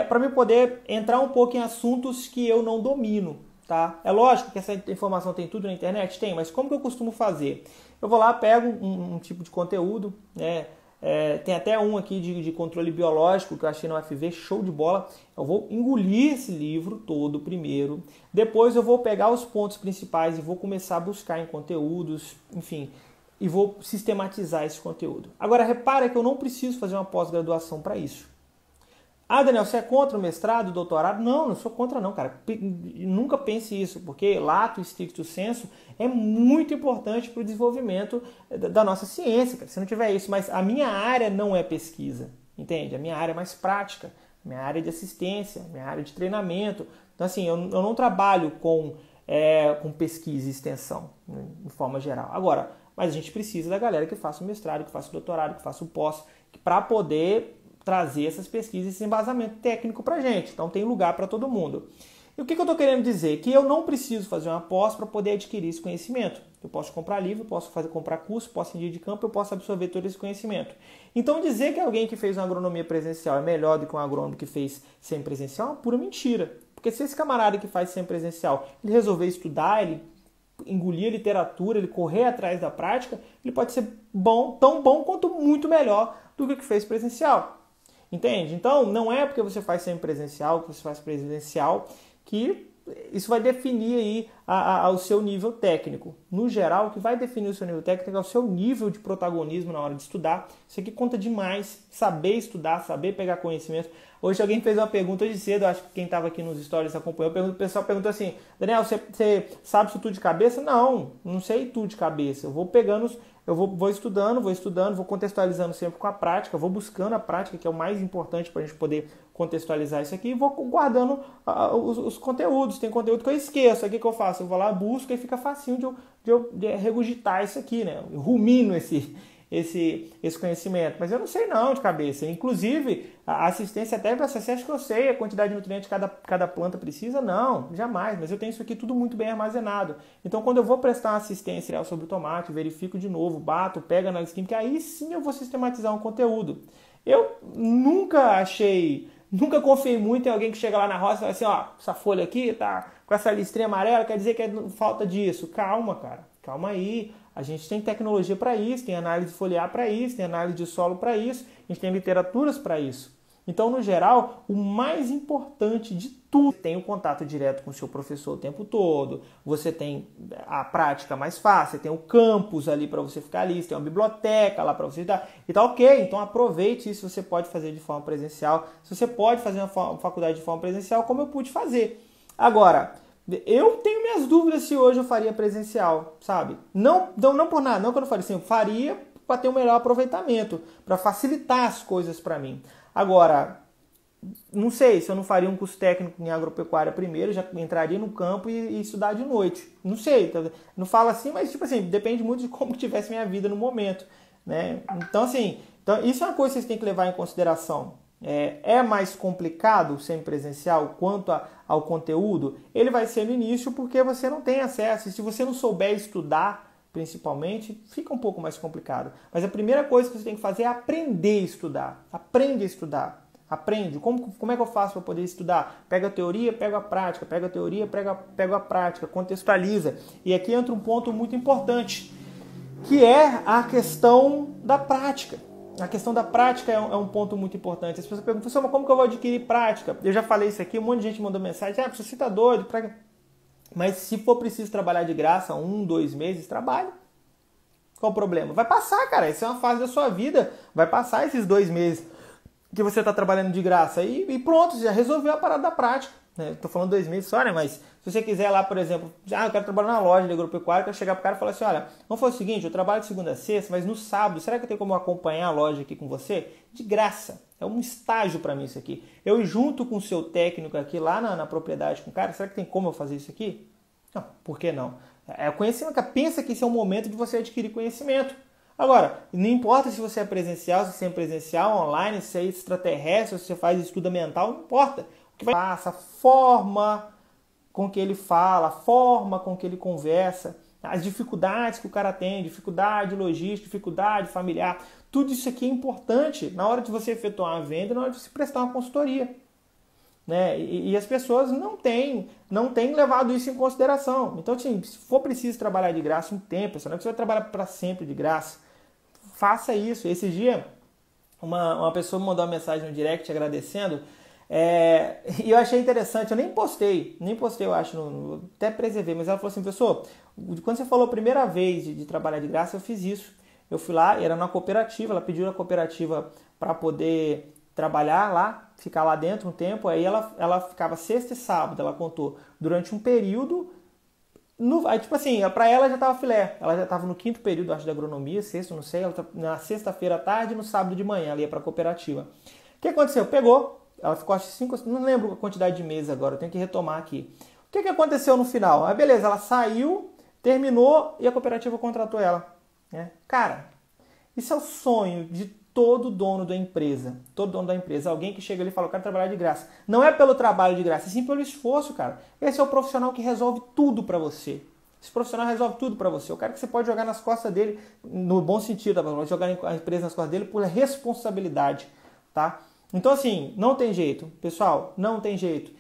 para me poder entrar um pouco em assuntos que eu não domino, tá? É lógico que essa informação tem tudo na internet? Tem, mas como que eu costumo fazer? Eu vou lá, pego um tipo de conteúdo, né? Tem até um aqui de controle biológico que eu achei na UFV, show de bola. Eu vou engolir esse livro todo primeiro, depois eu vou pegar os pontos principais e vou começar a buscar em conteúdos, enfim, e vou sistematizar esse conteúdo. Agora, repara que eu não preciso fazer uma pós-graduação para isso. Ah, Daniel, você é contra o mestrado, o doutorado? Não sou contra não, cara. Nunca pense isso, porque lato stricto sensu é muito importante para o desenvolvimento da nossa ciência, cara. Se não tiver isso, mas a minha área não é pesquisa, entende? A minha área é mais prática, a minha área é de assistência, a minha área é de treinamento. Então, assim, eu não trabalho com pesquisa e extensão, né, de forma geral. Agora, mas a gente precisa da galera que faça o mestrado, que faça o doutorado, que faça o pós, para poder trazer essas pesquisas, esse embasamento técnico para a gente. Então tem lugar para todo mundo. E o que eu estou querendo dizer? Que eu não preciso fazer uma pós para poder adquirir esse conhecimento. Eu posso comprar livro, posso comprar curso, posso ir de campo, eu posso absorver todo esse conhecimento. Então dizer que alguém que fez uma agronomia presencial é melhor do que um agrônomo que fez semipresencial é uma pura mentira. Porque se esse camarada que faz semipresencial, ele resolver estudar, ele engolir a literatura, ele correr atrás da prática, ele pode ser bom, tão bom quanto muito melhor do que o que fez presencial. Entende? Então, não é porque você faz semipresencial, que você faz presencial, que isso vai definir aí o seu nível técnico. No geral, o que vai definir o seu nível técnico é o seu nível de protagonismo na hora de estudar. Isso aqui conta demais. Saber estudar, saber pegar conhecimento. Hoje alguém fez uma pergunta hoje cedo, acho que quem estava aqui nos stories acompanhou, o pessoal perguntou assim: Daniel, você sabe isso tudo de cabeça? Não sei tudo de cabeça. Eu vou pegando, vou estudando, vou contextualizando sempre com a prática, vou buscando a prática, que é o mais importante para a gente poder contextualizar isso aqui, e vou guardando os conteúdos. Tem conteúdo que eu esqueço, aqui que eu faço? Eu vou lá, busco e fica facinho de eu regurgitar isso aqui, né? Eu rumino esse conhecimento, mas eu não sei não de cabeça. Inclusive, a assistência técnica, você acha que eu sei a quantidade de nutrientes que cada planta precisa? Não, jamais, mas eu tenho isso aqui tudo muito bem armazenado. Então, quando eu vou prestar uma assistência sobre o tomate, verifico de novo, bato, pego a análise química, aí sim eu vou sistematizar um conteúdo. Eu nunca confiei muito em alguém que chega lá na roça e fala assim: ó, essa folha aqui tá com essa listrinha amarela, quer dizer que é falta disso. Calma, cara, calma aí. A gente tem tecnologia para isso, tem análise foliar para isso, tem análise de solo para isso, a gente tem literaturas para isso. Então, no geral, o mais importante de tudo, tem o contato direto com o seu professor o tempo todo, você tem a prática mais fácil, você tem o campus ali para você ficar ali, você tem uma biblioteca lá para você estudar, e tá ok, então aproveite isso, você pode fazer de forma presencial, se você pode fazer uma faculdade de forma presencial, como eu pude fazer. Agora, eu tenho minhas dúvidas se hoje eu faria presencial, sabe? Não por nada, não que eu não faria assim, eu faria para ter um melhor aproveitamento, para facilitar as coisas para mim. Agora, não sei se eu não faria um curso técnico em agropecuária primeiro, já entraria no campo e estudar de noite. Não sei, não falo assim, mas tipo assim, depende muito de como tivesse minha vida no momento, né? Então assim, isso é uma coisa que vocês têm que levar em consideração. É mais complicado o semipresencial quanto ao conteúdo? Ele vai ser no início porque você não tem acesso, e se você não souber estudar, principalmente, fica um pouco mais complicado. Mas a primeira coisa que você tem que fazer é aprender a estudar. Aprende a estudar. Aprende. Como é que eu faço para poder estudar? Pega a teoria, pega a prática. Pega a teoria, pega a prática. Contextualiza. E aqui entra um ponto muito importante, que é a questão da prática. A questão da prática é um ponto muito importante. As pessoas perguntam, professor, mas como que eu vou adquirir prática? Eu já falei isso aqui, um monte de gente mandou mensagem, professor, você está doido? Mas se for preciso trabalhar de graça 1, 2 meses, trabalhe. Qual o problema? Vai passar, cara. Isso é uma fase da sua vida. Vai passar esses 2 meses que você está trabalhando de graça. E pronto, já resolveu a parada da prática. Estou falando 2 meses só, né? Mas se você quiser lá, por exemplo, eu quero trabalhar na loja de agropecuária, eu quero chegar pro cara e falar assim, olha, vamos fazer o seguinte, eu trabalho de segunda a sexta, mas no sábado, será que eu tenho como acompanhar a loja aqui com você? De graça. É um estágio para mim isso aqui. Eu junto com o seu técnico aqui lá na propriedade com o cara, será que tem como eu fazer isso aqui? Não, por que não? É conhecimento, pensa que esse é o momento de você adquirir conhecimento. Agora, não importa se você é presencial, se você é presencial, online, se é extraterrestre, se você faz estudo mental, não importa. O que vai passar, a forma com que ele fala, a forma com que ele conversa, as dificuldades que o cara tem, dificuldade logística, dificuldade familiar, tudo isso aqui é importante na hora de você efetuar uma venda, na hora de você prestar uma consultoria. Né? E as pessoas não têm levado isso em consideração. Então, assim, se for preciso trabalhar de graça um tempo, não é que você vai trabalhar para sempre de graça, faça isso. Esse dia, uma pessoa me mandou uma mensagem no direct agradecendo, e eu achei interessante, eu nem postei, eu acho, até preservei, mas ela falou assim, pessoal, quando você falou a primeira vez de trabalhar de graça, eu fiz isso. Eu fui lá, era na cooperativa, ela pediu a cooperativa para poder trabalhar lá, ficar lá dentro um tempo, aí ela ficava sexta e sábado, ela contou, durante um período, aí tipo assim, para ela já estava filé, ela já estava no 5º período, acho, de agronomia, sexto, não sei, na sexta-feira à tarde e no sábado de manhã, ela ia para a cooperativa. O que aconteceu? Pegou, ela ficou acho 5, não lembro a quantidade de meses agora, eu tenho que retomar aqui. O que aconteceu no final? Aí beleza, ela saiu, terminou e a cooperativa contratou ela. Né? Cara, isso é o sonho de todo dono da empresa. Todo dono da empresa. Alguém que chega ali e fala, eu quero trabalhar de graça. Não é pelo trabalho de graça, é sim pelo esforço, cara. Esse é o profissional que resolve tudo pra você. Esse profissional resolve tudo pra você. O cara que você pode jogar nas costas dele, no bom sentido, tá? Jogar a empresa nas costas dele por responsabilidade, tá? Então, assim, não tem jeito. Pessoal, não tem jeito.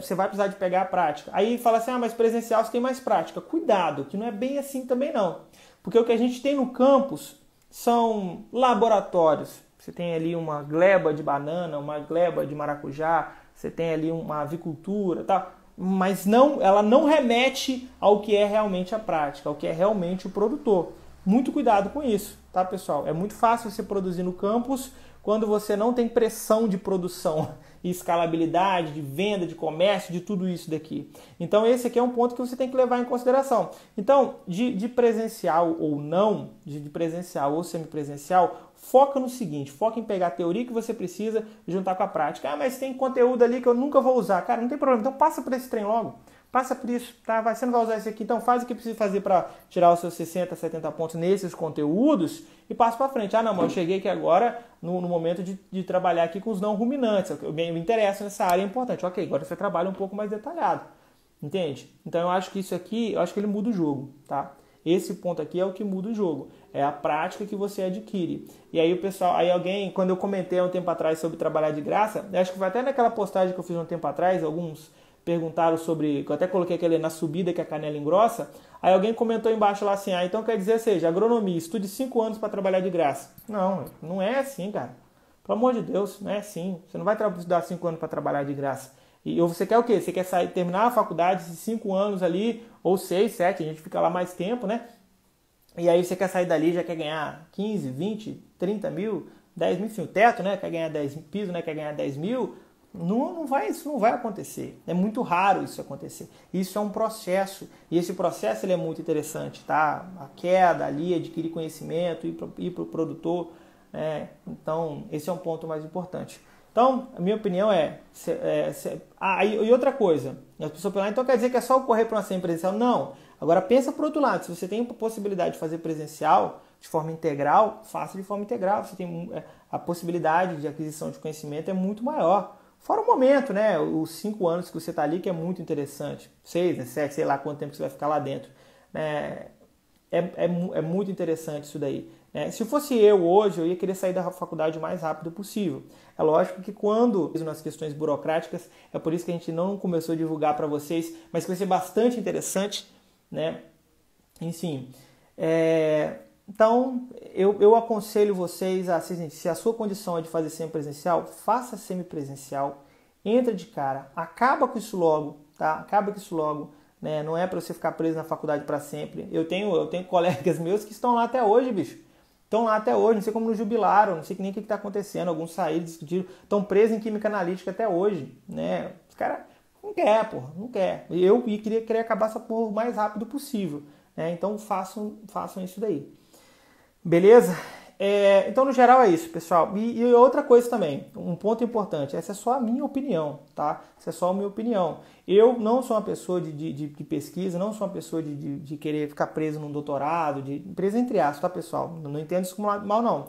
Você vai precisar de pegar a prática. Aí fala assim, mas presencial você tem mais prática. Cuidado, que não é bem assim também não. Porque o que a gente tem no campus são laboratórios. Você tem ali uma gleba de banana, uma gleba de maracujá, você tem ali uma avicultura, tá? Mas ela não remete ao que é realmente a prática, ao que é realmente o produtor. Muito cuidado com isso, tá, pessoal? É muito fácil você produzir no campus quando você não tem pressão de produção e escalabilidade, de venda, de comércio, de tudo isso daqui. Então esse aqui é um ponto que você tem que levar em consideração. Então, de presencial ou não, de presencial ou semipresencial, foca no seguinte, foca em pegar a teoria que você precisa e juntar com a prática. Mas tem conteúdo ali que eu nunca vou usar. Cara, não tem problema, então passa por esse trem logo. Passa por isso, tá? Você não vai usar isso aqui, então faz o que precisa fazer para tirar os seus 60, 70 pontos nesses conteúdos e passa para frente. Não, mas eu cheguei aqui agora no momento de trabalhar aqui com os não ruminantes. Eu me interesso nessa área, é importante. Ok, agora você trabalha um pouco mais detalhado, entende? Então eu acho que isso aqui, eu acho que ele muda o jogo, tá? Esse ponto aqui é o que muda o jogo. É a prática que você adquire. E aí o pessoal, alguém, quando eu comentei há um tempo atrás sobre trabalhar de graça, acho que foi até naquela postagem que eu fiz um tempo atrás, alguns perguntaram sobre, que eu até coloquei aquele na subida que a canela engrossa, aí alguém comentou embaixo lá assim, então quer dizer, agronomia, estude 5 anos para trabalhar de graça. Não é assim, cara. Pelo amor de Deus, não é assim. Você não vai estudar 5 anos para trabalhar de graça. E você quer o quê? Você quer sair, terminar a faculdade, esses 5 anos ali, ou 6, 7, a gente fica lá mais tempo, né? E aí você quer sair dali, já quer ganhar 15, 20, 30 mil, 10 mil, enfim, o teto, né? Quer ganhar 10 piso, né? Quer ganhar 10 mil. Isso não vai acontecer. É muito raro isso acontecer. Isso é um processo. E esse processo ele é muito interessante, tá? A queda ali, adquirir conhecimento, ir para o produtor. Então, esse é um ponto mais importante. Então, a minha opinião e outra coisa. As pessoas falam, então quer dizer que é só correr para uma SEMI presencial? Não. Agora pensa por outro lado. Se você tem a possibilidade de fazer presencial de forma integral, faça de forma integral. Você tem a possibilidade de aquisição de conhecimento é muito maior. Fora o momento, né? Os 5 anos que você está ali, que é muito interessante. 6, 7, sei lá quanto tempo você vai ficar lá dentro. É muito interessante isso daí. Se fosse eu hoje, eu ia querer sair da faculdade o mais rápido possível. É lógico que quando nas questões burocráticas, é por isso que a gente não começou a divulgar para vocês, mas que vai ser bastante interessante, né? Enfim, então eu aconselho vocês se a sua condição é de fazer semipresencial, faça semipresencial, entra de cara, acaba com isso logo, tá? Acaba com isso logo. Né? Não é para você ficar preso na faculdade para sempre. Eu tenho colegas meus que estão lá até hoje, bicho. Estão lá até hoje, não sei como não jubilaram, não sei nem o que está acontecendo. Alguns saíram, discutiram, estão presos em química analítica até hoje. Né? Os caras não quer, porra, não quer. Eu queria acabar essa porra o mais rápido possível. Né? Então façam isso daí. Beleza? Então, no geral, é isso, pessoal. E outra coisa também, um ponto importante, essa é só a minha opinião, tá? Essa é só a minha opinião. Eu não sou uma pessoa de pesquisa, não sou uma pessoa de querer ficar preso num doutorado, preso entre aspas, tá, pessoal? Não entendo isso como mal, não.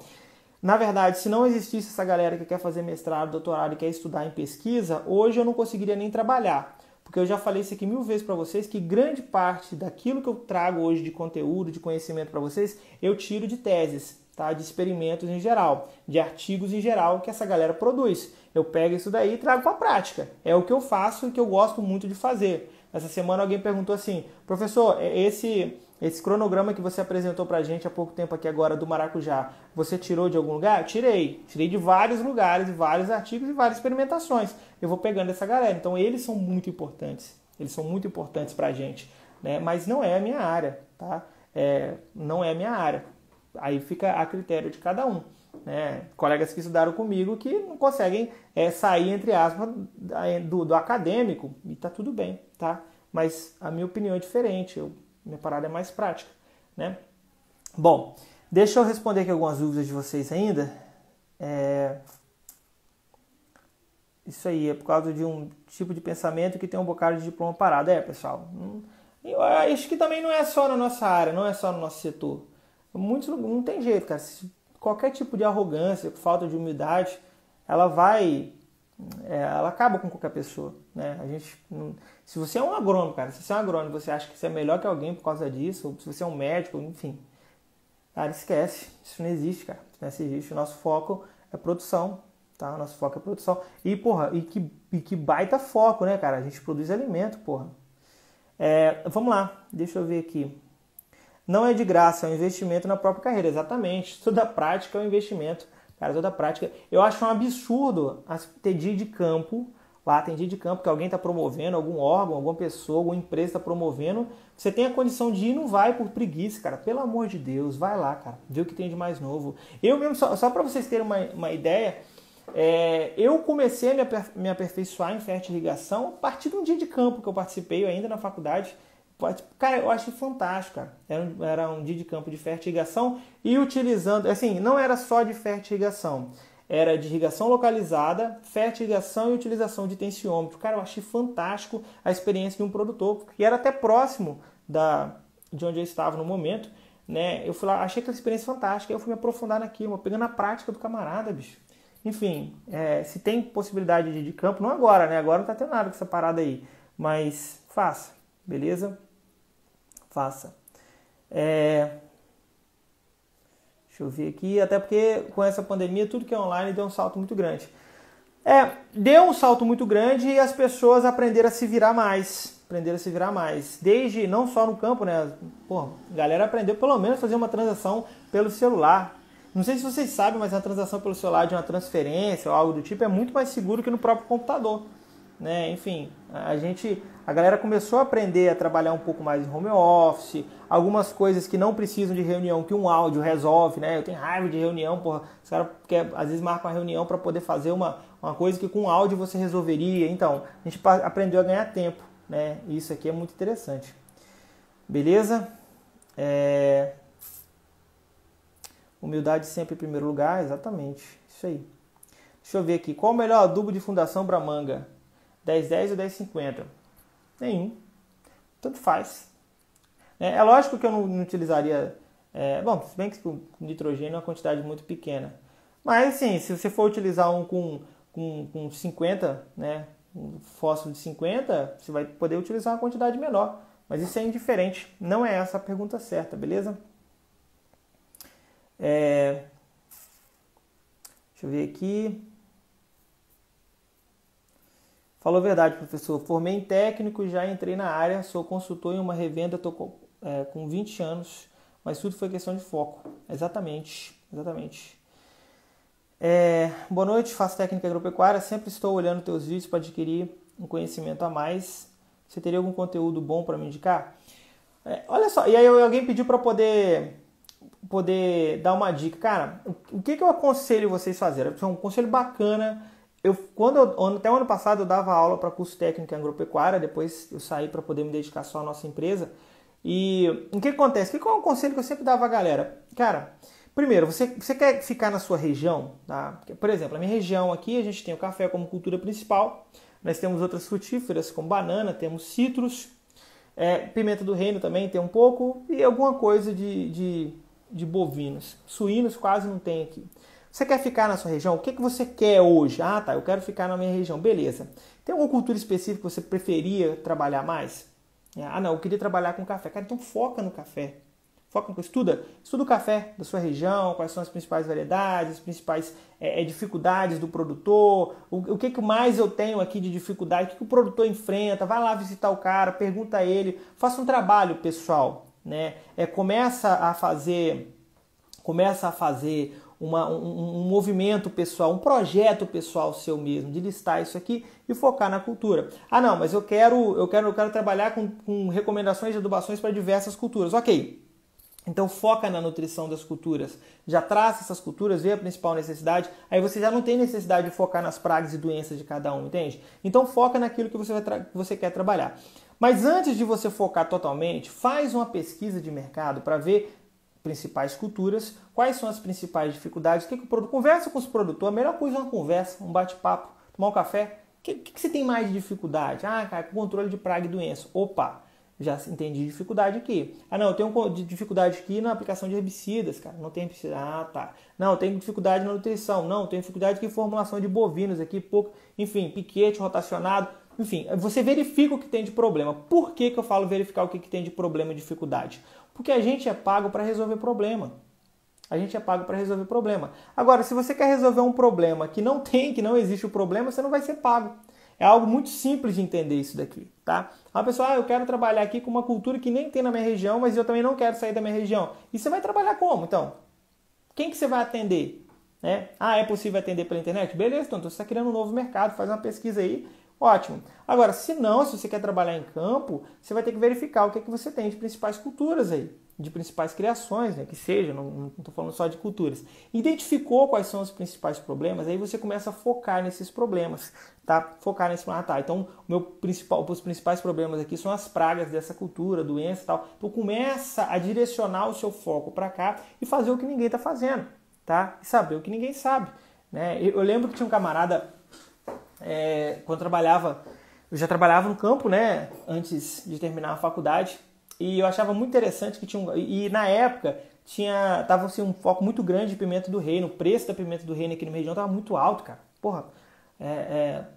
Na verdade, se não existisse essa galera que quer fazer mestrado, doutorado e quer estudar em pesquisa, hoje eu não conseguiria nem trabalhar. Porque eu já falei isso aqui 1000 vezes para vocês, que grande parte daquilo que eu trago hoje de conteúdo, de conhecimento para vocês, eu tiro de teses, tá? De experimentos em geral, de artigos em geral que essa galera produz. Eu pego isso daí e trago para a prática. É o que eu faço e que eu gosto muito de fazer. Essa semana alguém perguntou assim, professor, esse cronograma que você apresentou para a gente há pouco tempo aqui agora do maracujá, você tirou de algum lugar? Tirei de vários lugares, de vários artigos e várias experimentações. Eu vou pegando essa galera. Então eles são muito importantes. Eles são muito importantes para a gente. Né? Mas não é a minha área, tá? Não é a minha área. Aí fica a critério de cada um. Né? Colegas que estudaram comigo que não conseguem sair, entre aspas, do acadêmico e tá tudo bem, tá? Mas a minha opinião é diferente, minha parada é mais prática, né? Bom, deixa eu responder aqui algumas dúvidas de vocês ainda. Isso aí, é por causa de um tipo de pensamento que tem um bocado de diploma parado. Pessoal, eu acho que também não é só na nossa área, não é só no nosso setor. Muitos não tem jeito, cara. Qualquer tipo de arrogância, falta de humildade, ela acaba com qualquer pessoa, né? Se você é um agrônomo, cara, se você é um agrônomo, você acha que você é melhor que alguém por causa disso, ou se você é um médico, enfim, cara, esquece, isso não existe, cara, isso não existe. O nosso foco é produção, tá? O nosso foco é produção. E, porra, que baita foco, né, cara? A gente produz alimento, porra. Vamos lá, deixa eu ver aqui. Não é de graça, é um investimento na própria carreira, exatamente. Toda prática é um investimento, cara, toda prática. Eu acho um absurdo ter dia de campo, lá tem dia de campo que alguém está promovendo, algum órgão, alguma pessoa, alguma empresa está promovendo. Você tem a condição de ir, não vai por preguiça, cara. Pelo amor de Deus, vai lá, cara, vê o que tem de mais novo. Eu mesmo, só para vocês terem uma ideia, eu comecei a me aperfeiçoar em fertirrigação a partir de um dia de campo que eu participei ainda na faculdade. Cara, eu achei fantástico, cara. Era um dia de campo de fertirrigação e utilizando, assim, não era só de fertirrigação, era de irrigação localizada, fertirrigação e utilização de tensiômetro. Cara, eu achei fantástico a experiência de um produtor, que era até próximo de onde eu estava no momento, né? Eu fui lá, achei aquela experiência fantástica, eu fui me aprofundar naquilo, pegando a prática do camarada, bicho. Enfim, se tem possibilidade de ir de campo, não agora, né? Agora não tá tendo nada com essa parada aí, mas faça, beleza? Faça. Deixa eu ver aqui, até porque com essa pandemia tudo que é online deu um salto muito grande. Deu um salto muito grande e as pessoas aprenderam a se virar mais. Desde, não só no campo, né? Pô, a galera aprendeu pelo menos a fazer uma transação pelo celular. Não sei se vocês sabem, mas a transação pelo celular de uma transferência ou algo do tipo é muito mais seguro que no próprio computador, né? Enfim, a galera começou a aprender a trabalhar um pouco mais em home office, algumas coisas que não precisam de reunião, que um áudio resolve, né? Eu tenho raiva de reunião, porra, os caras às vezes marcam uma reunião para poder fazer uma coisa que com um áudio você resolveria. Então, a gente aprendeu a ganhar tempo, né? Isso aqui é muito interessante. Beleza? Humildade sempre em primeiro lugar, exatamente. Isso aí. Deixa eu ver aqui. Qual o melhor adubo de Fundação Bramanga? 10-10 ou 10-50? Nenhum. Tanto faz. É lógico que eu não utilizaria... bom, se bem que com nitrogênio é uma quantidade muito pequena. Mas, assim, se você for utilizar um com 50, né? Um fósforo de 50, você vai poder utilizar uma quantidade menor. Mas isso é indiferente. Não é essa a pergunta certa, beleza? Deixa eu ver aqui. Falou a verdade, professor. Formei em técnico e já entrei na área. Sou consultor em uma revenda, estou com 20 anos. Mas tudo foi questão de foco. Exatamente. Boa noite, faço técnica agropecuária. Sempre estou olhando teus vídeos para adquirir um conhecimento a mais. Você teria algum conteúdo bom para me indicar? Olha só, e aí alguém pediu para poder dar uma dica. Cara, o que eu aconselho vocês fazerem? É um conselho bacana. Até o ano passado eu dava aula para curso técnico em agropecuária, depois eu saí para poder me dedicar só à nossa empresa. E o que acontece? Qual é o conselho que eu sempre dava à galera? Cara, primeiro, você quer ficar na sua região? Tá? Por exemplo, a minha região aqui, a gente tem o café como cultura principal, nós temos outras frutíferas como banana, temos citros, pimenta do reino também tem um pouco, e alguma coisa de bovinos. Suínos quase não tem aqui. Você quer ficar na sua região? O que você quer hoje? Ah, tá, eu quero ficar na minha região. Beleza. Tem alguma cultura específica que você preferia trabalhar mais? Ah, não, eu queria trabalhar com café. Cara, então foca no café. Estuda o café da sua região, quais são as principais variedades, as principais dificuldades do produtor, o que mais eu tenho aqui de dificuldade, o que o produtor enfrenta, vai lá visitar o cara, pergunta a ele, faça um trabalho pessoal, né? Começa a fazer um movimento pessoal, um projeto pessoal seu mesmo, de listar isso aqui e focar na cultura. Ah, não, mas eu quero trabalhar com recomendações de adubações para diversas culturas. Ok. Então foca na nutrição das culturas, já traça essas culturas, vê a principal necessidade, aí você já não tem necessidade de focar nas pragas e doenças de cada um, entende? Então foca naquilo que você quer trabalhar. Mas antes de você focar totalmente, faz uma pesquisa de mercado para ver principais culturas, quais são as principais dificuldades, conversa com os produtores, a melhor coisa é uma conversa, um bate-papo, tomar um café. O que você tem mais de dificuldade? Ah, cara, controle de praga e doença. Opa! Já entendi dificuldade aqui. Ah, não, eu tenho dificuldade aqui na aplicação de herbicidas, cara. Não tem herbicida. Ah, tá. Não, eu tenho dificuldade na nutrição. Não, eu tenho dificuldade aqui em formulação de bovinos aqui, pouco. Enfim, piquete rotacionado. Enfim, você verifica o que tem de problema. Por que eu falo verificar o que tem de problema e dificuldade? Porque a gente é pago para resolver problema. Agora, se você quer resolver um problema que não existe o problema, você não vai ser pago. É algo muito simples de entender isso daqui, tá? A pessoa, eu quero trabalhar aqui com uma cultura que nem tem na minha região, mas eu também não quero sair da minha região. E você vai trabalhar como, então? Quem que você vai atender? É possível atender pela internet? Beleza, então você está criando um novo mercado, faz uma pesquisa aí, ótimo. Agora, se você quer trabalhar em campo, você vai ter que verificar o que você tem de principais culturas aí, de principais criações, né, que seja, não estou falando só de culturas. Identificou quais são os principais problemas, aí você começa a focar nesses problemas, tá? Então os principais problemas aqui são as pragas dessa cultura, doença e tal. Então começa a direcionar o seu foco para cá e fazer o que ninguém está fazendo, tá? E saber o que ninguém sabe, né? Eu lembro que tinha um camarada, quando eu já trabalhava no campo, né, antes de terminar a faculdade, e eu achava muito interessante que e na época tava assim, um foco muito grande de pimenta do reino. O preço da pimenta do reino aqui na minha região estava muito alto, cara. Porra,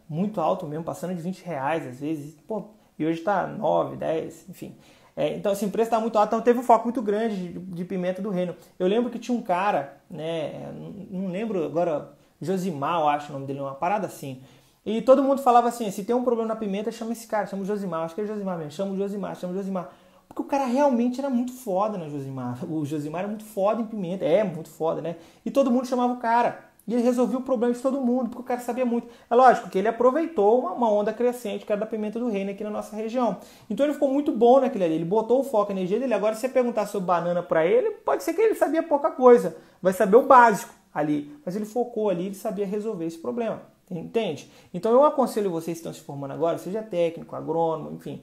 muito alto mesmo, passando de R$20 às vezes. Pô, e hoje está 9, 10, enfim. Então assim, o preço estava muito alto, então teve um foco muito grande de pimenta do reino. Eu lembro que tinha um cara, né, não lembro agora, Josimar, eu acho o nome dele, uma parada assim. E todo mundo falava assim, se tem um problema na pimenta, chama esse cara, chama o Josimar. Acho que é o Josimar mesmo, chama o Josimar. Porque o cara realmente era muito foda, né, Josimar? O Josimar era muito foda em pimenta. É, muito foda, né? E todo mundo chamava o cara. E ele resolvia o problema de todo mundo, porque o cara sabia muito. É lógico que ele aproveitou uma onda crescente, que era da pimenta do reino aqui na nossa região. Então ele ficou muito bom naquele ali. Ele botou o foco, a energia dele. Agora, se você perguntar sobre banana pra ele, pode ser que ele sabia pouca coisa. Vai saber o básico ali. Mas ele focou ali, ele sabia resolver esse problema. Entende? Então eu aconselho vocês que estão se formando agora, seja técnico, agrônomo, enfim,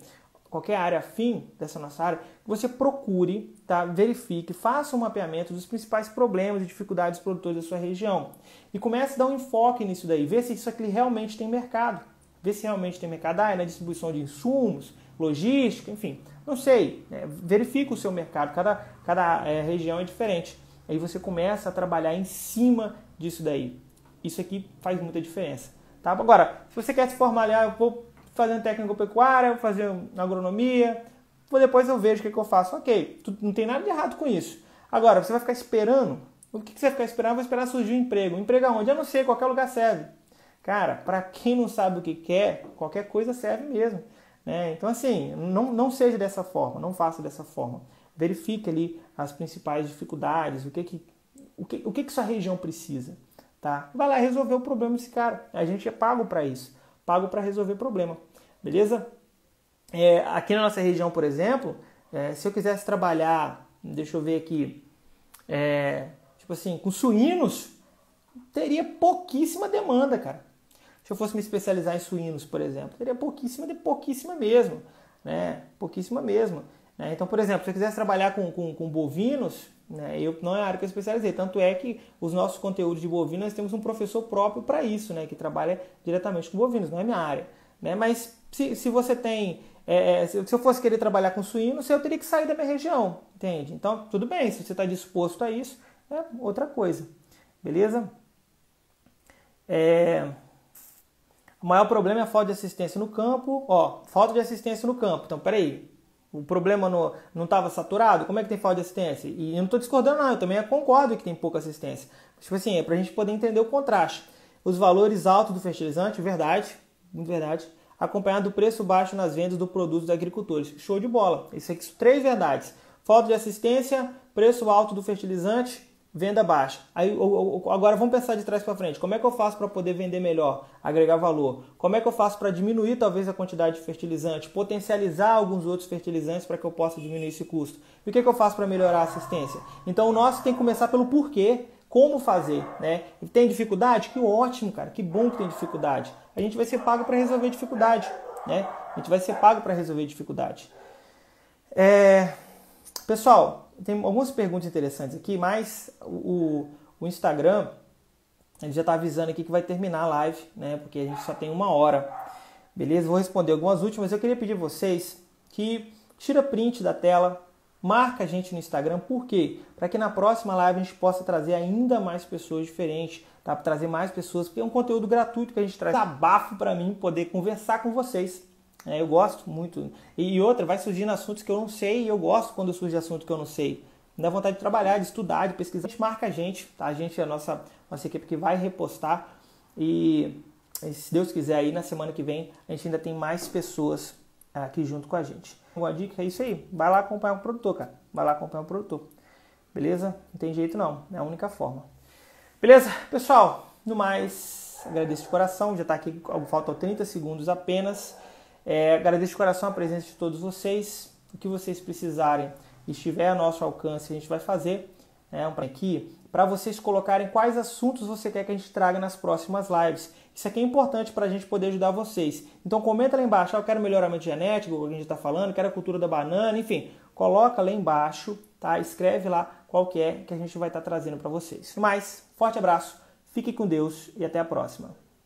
qualquer área afim dessa nossa área, que você procure, tá? Verifique, faça um mapeamento dos principais problemas e dificuldades dos produtores da sua região. E comece a dar um enfoque nisso daí, ver se isso aqui realmente tem mercado. Ver se realmente tem mercado, é na distribuição de insumos, logística, enfim, não sei. Verifique o seu mercado, cada região é diferente. Aí você começa a trabalhar em cima disso daí. Isso aqui faz muita diferença. Tá? Agora, se você quer se formar, eu vou fazendo técnico pecuária, vou fazer agronomia, depois eu vejo o que eu faço. Ok, não tem nada de errado com isso. Agora, você vai ficar esperando? O que você vai ficar esperando? Eu vou esperar surgir um emprego. Um emprego aonde? Eu não sei, qualquer lugar serve. Cara, para quem não sabe o que quer, qualquer coisa serve mesmo. Né? Então, assim, não seja dessa forma, não faça dessa forma. Verifique ali as principais dificuldades, o que sua região precisa. Tá? Vai lá resolver o problema desse cara. A gente é pago para isso. Pago para resolver problema. Beleza? Aqui na nossa região, por exemplo, se eu quisesse trabalhar, deixa eu ver aqui, tipo assim, com suínos, teria pouquíssima demanda, cara. Se eu fosse me especializar em suínos, por exemplo, teria pouquíssima mesmo. Né? Pouquíssima mesmo. Né? Então, por exemplo, se eu quisesse trabalhar com bovinos, né, não é a área que eu especializei. Tanto é que os nossos conteúdos de bovinos, nós temos um professor próprio para isso, né, que trabalha diretamente com bovinos, não é minha área. Né? Mas se você tem... se eu fosse querer trabalhar com suínos, eu teria que sair da minha região, entende? Então, tudo bem, se você está disposto a isso, é outra coisa. Beleza? O maior problema é a falta de assistência no campo. Falta de assistência no campo. Então, peraí. O problema não estava saturado? Como é que tem falta de assistência? E eu não estou discordando, não. Eu também concordo que tem pouca assistência. Tipo assim, é para a gente poder entender o contraste. Os valores altos do fertilizante, verdade, muito verdade. Acompanhado do preço baixo nas vendas do produto dos agricultores. Show de bola. Isso aqui são 3 verdades. Falta de assistência, preço alto do fertilizante, venda baixa. Agora vamos pensar de trás para frente. Como é que eu faço para poder vender melhor, agregar valor? Como é que eu faço para diminuir talvez a quantidade de fertilizante, potencializar alguns outros fertilizantes para que eu possa diminuir esse custo? E o que eu faço para melhorar a assistência? Então o nosso tem que começar pelo porquê, como fazer, né? E tem dificuldade? Que ótimo, cara, que bom que tem dificuldade. A gente vai ser pago para resolver dificuldade, né? A gente vai ser pago para resolver dificuldade. Pessoal, tem algumas perguntas interessantes aqui, mas o Instagram ele já está avisando aqui que vai terminar a live, né? Porque a gente só tem 1 hora. Beleza? Vou responder algumas últimas. Eu queria pedir a vocês que tira print da tela, marca a gente no Instagram. Por quê? Para que na próxima live a gente possa trazer ainda mais pessoas diferentes, tá? Para trazer mais pessoas, porque é um conteúdo gratuito que a gente traz. Abafo para mim poder conversar com vocês. Eu gosto muito. E outra, vai surgindo assuntos que eu não sei e eu gosto quando surge assunto que eu não sei. Me dá vontade de trabalhar, de estudar, de pesquisar. A gente marca a gente, tá? A gente é a nossa equipe que vai repostar. E se Deus quiser, aí na semana que vem a gente ainda tem mais pessoas aqui junto com a gente. Uma dica é isso aí. Vai lá acompanhar o produtor, cara. Vai lá acompanhar o produtor. Beleza? Não tem jeito não. É a única forma. Beleza? Pessoal, no mais, agradeço de coração. Já está aqui, faltam 30 segundos apenas. Agradeço de coração a presença de todos vocês. O que vocês precisarem, estiver a nosso alcance, a gente vai fazer aqui para vocês colocarem quais assuntos você quer que a gente traga nas próximas lives. Isso aqui é importante para a gente poder ajudar vocês. Então comenta lá embaixo, eu quero melhoramento genético, o que a gente está falando, quero a cultura da banana, enfim. Coloca lá embaixo, tá? Escreve lá qual que é que a gente vai estar trazendo para vocês. Mas, forte abraço, fique com Deus e até a próxima.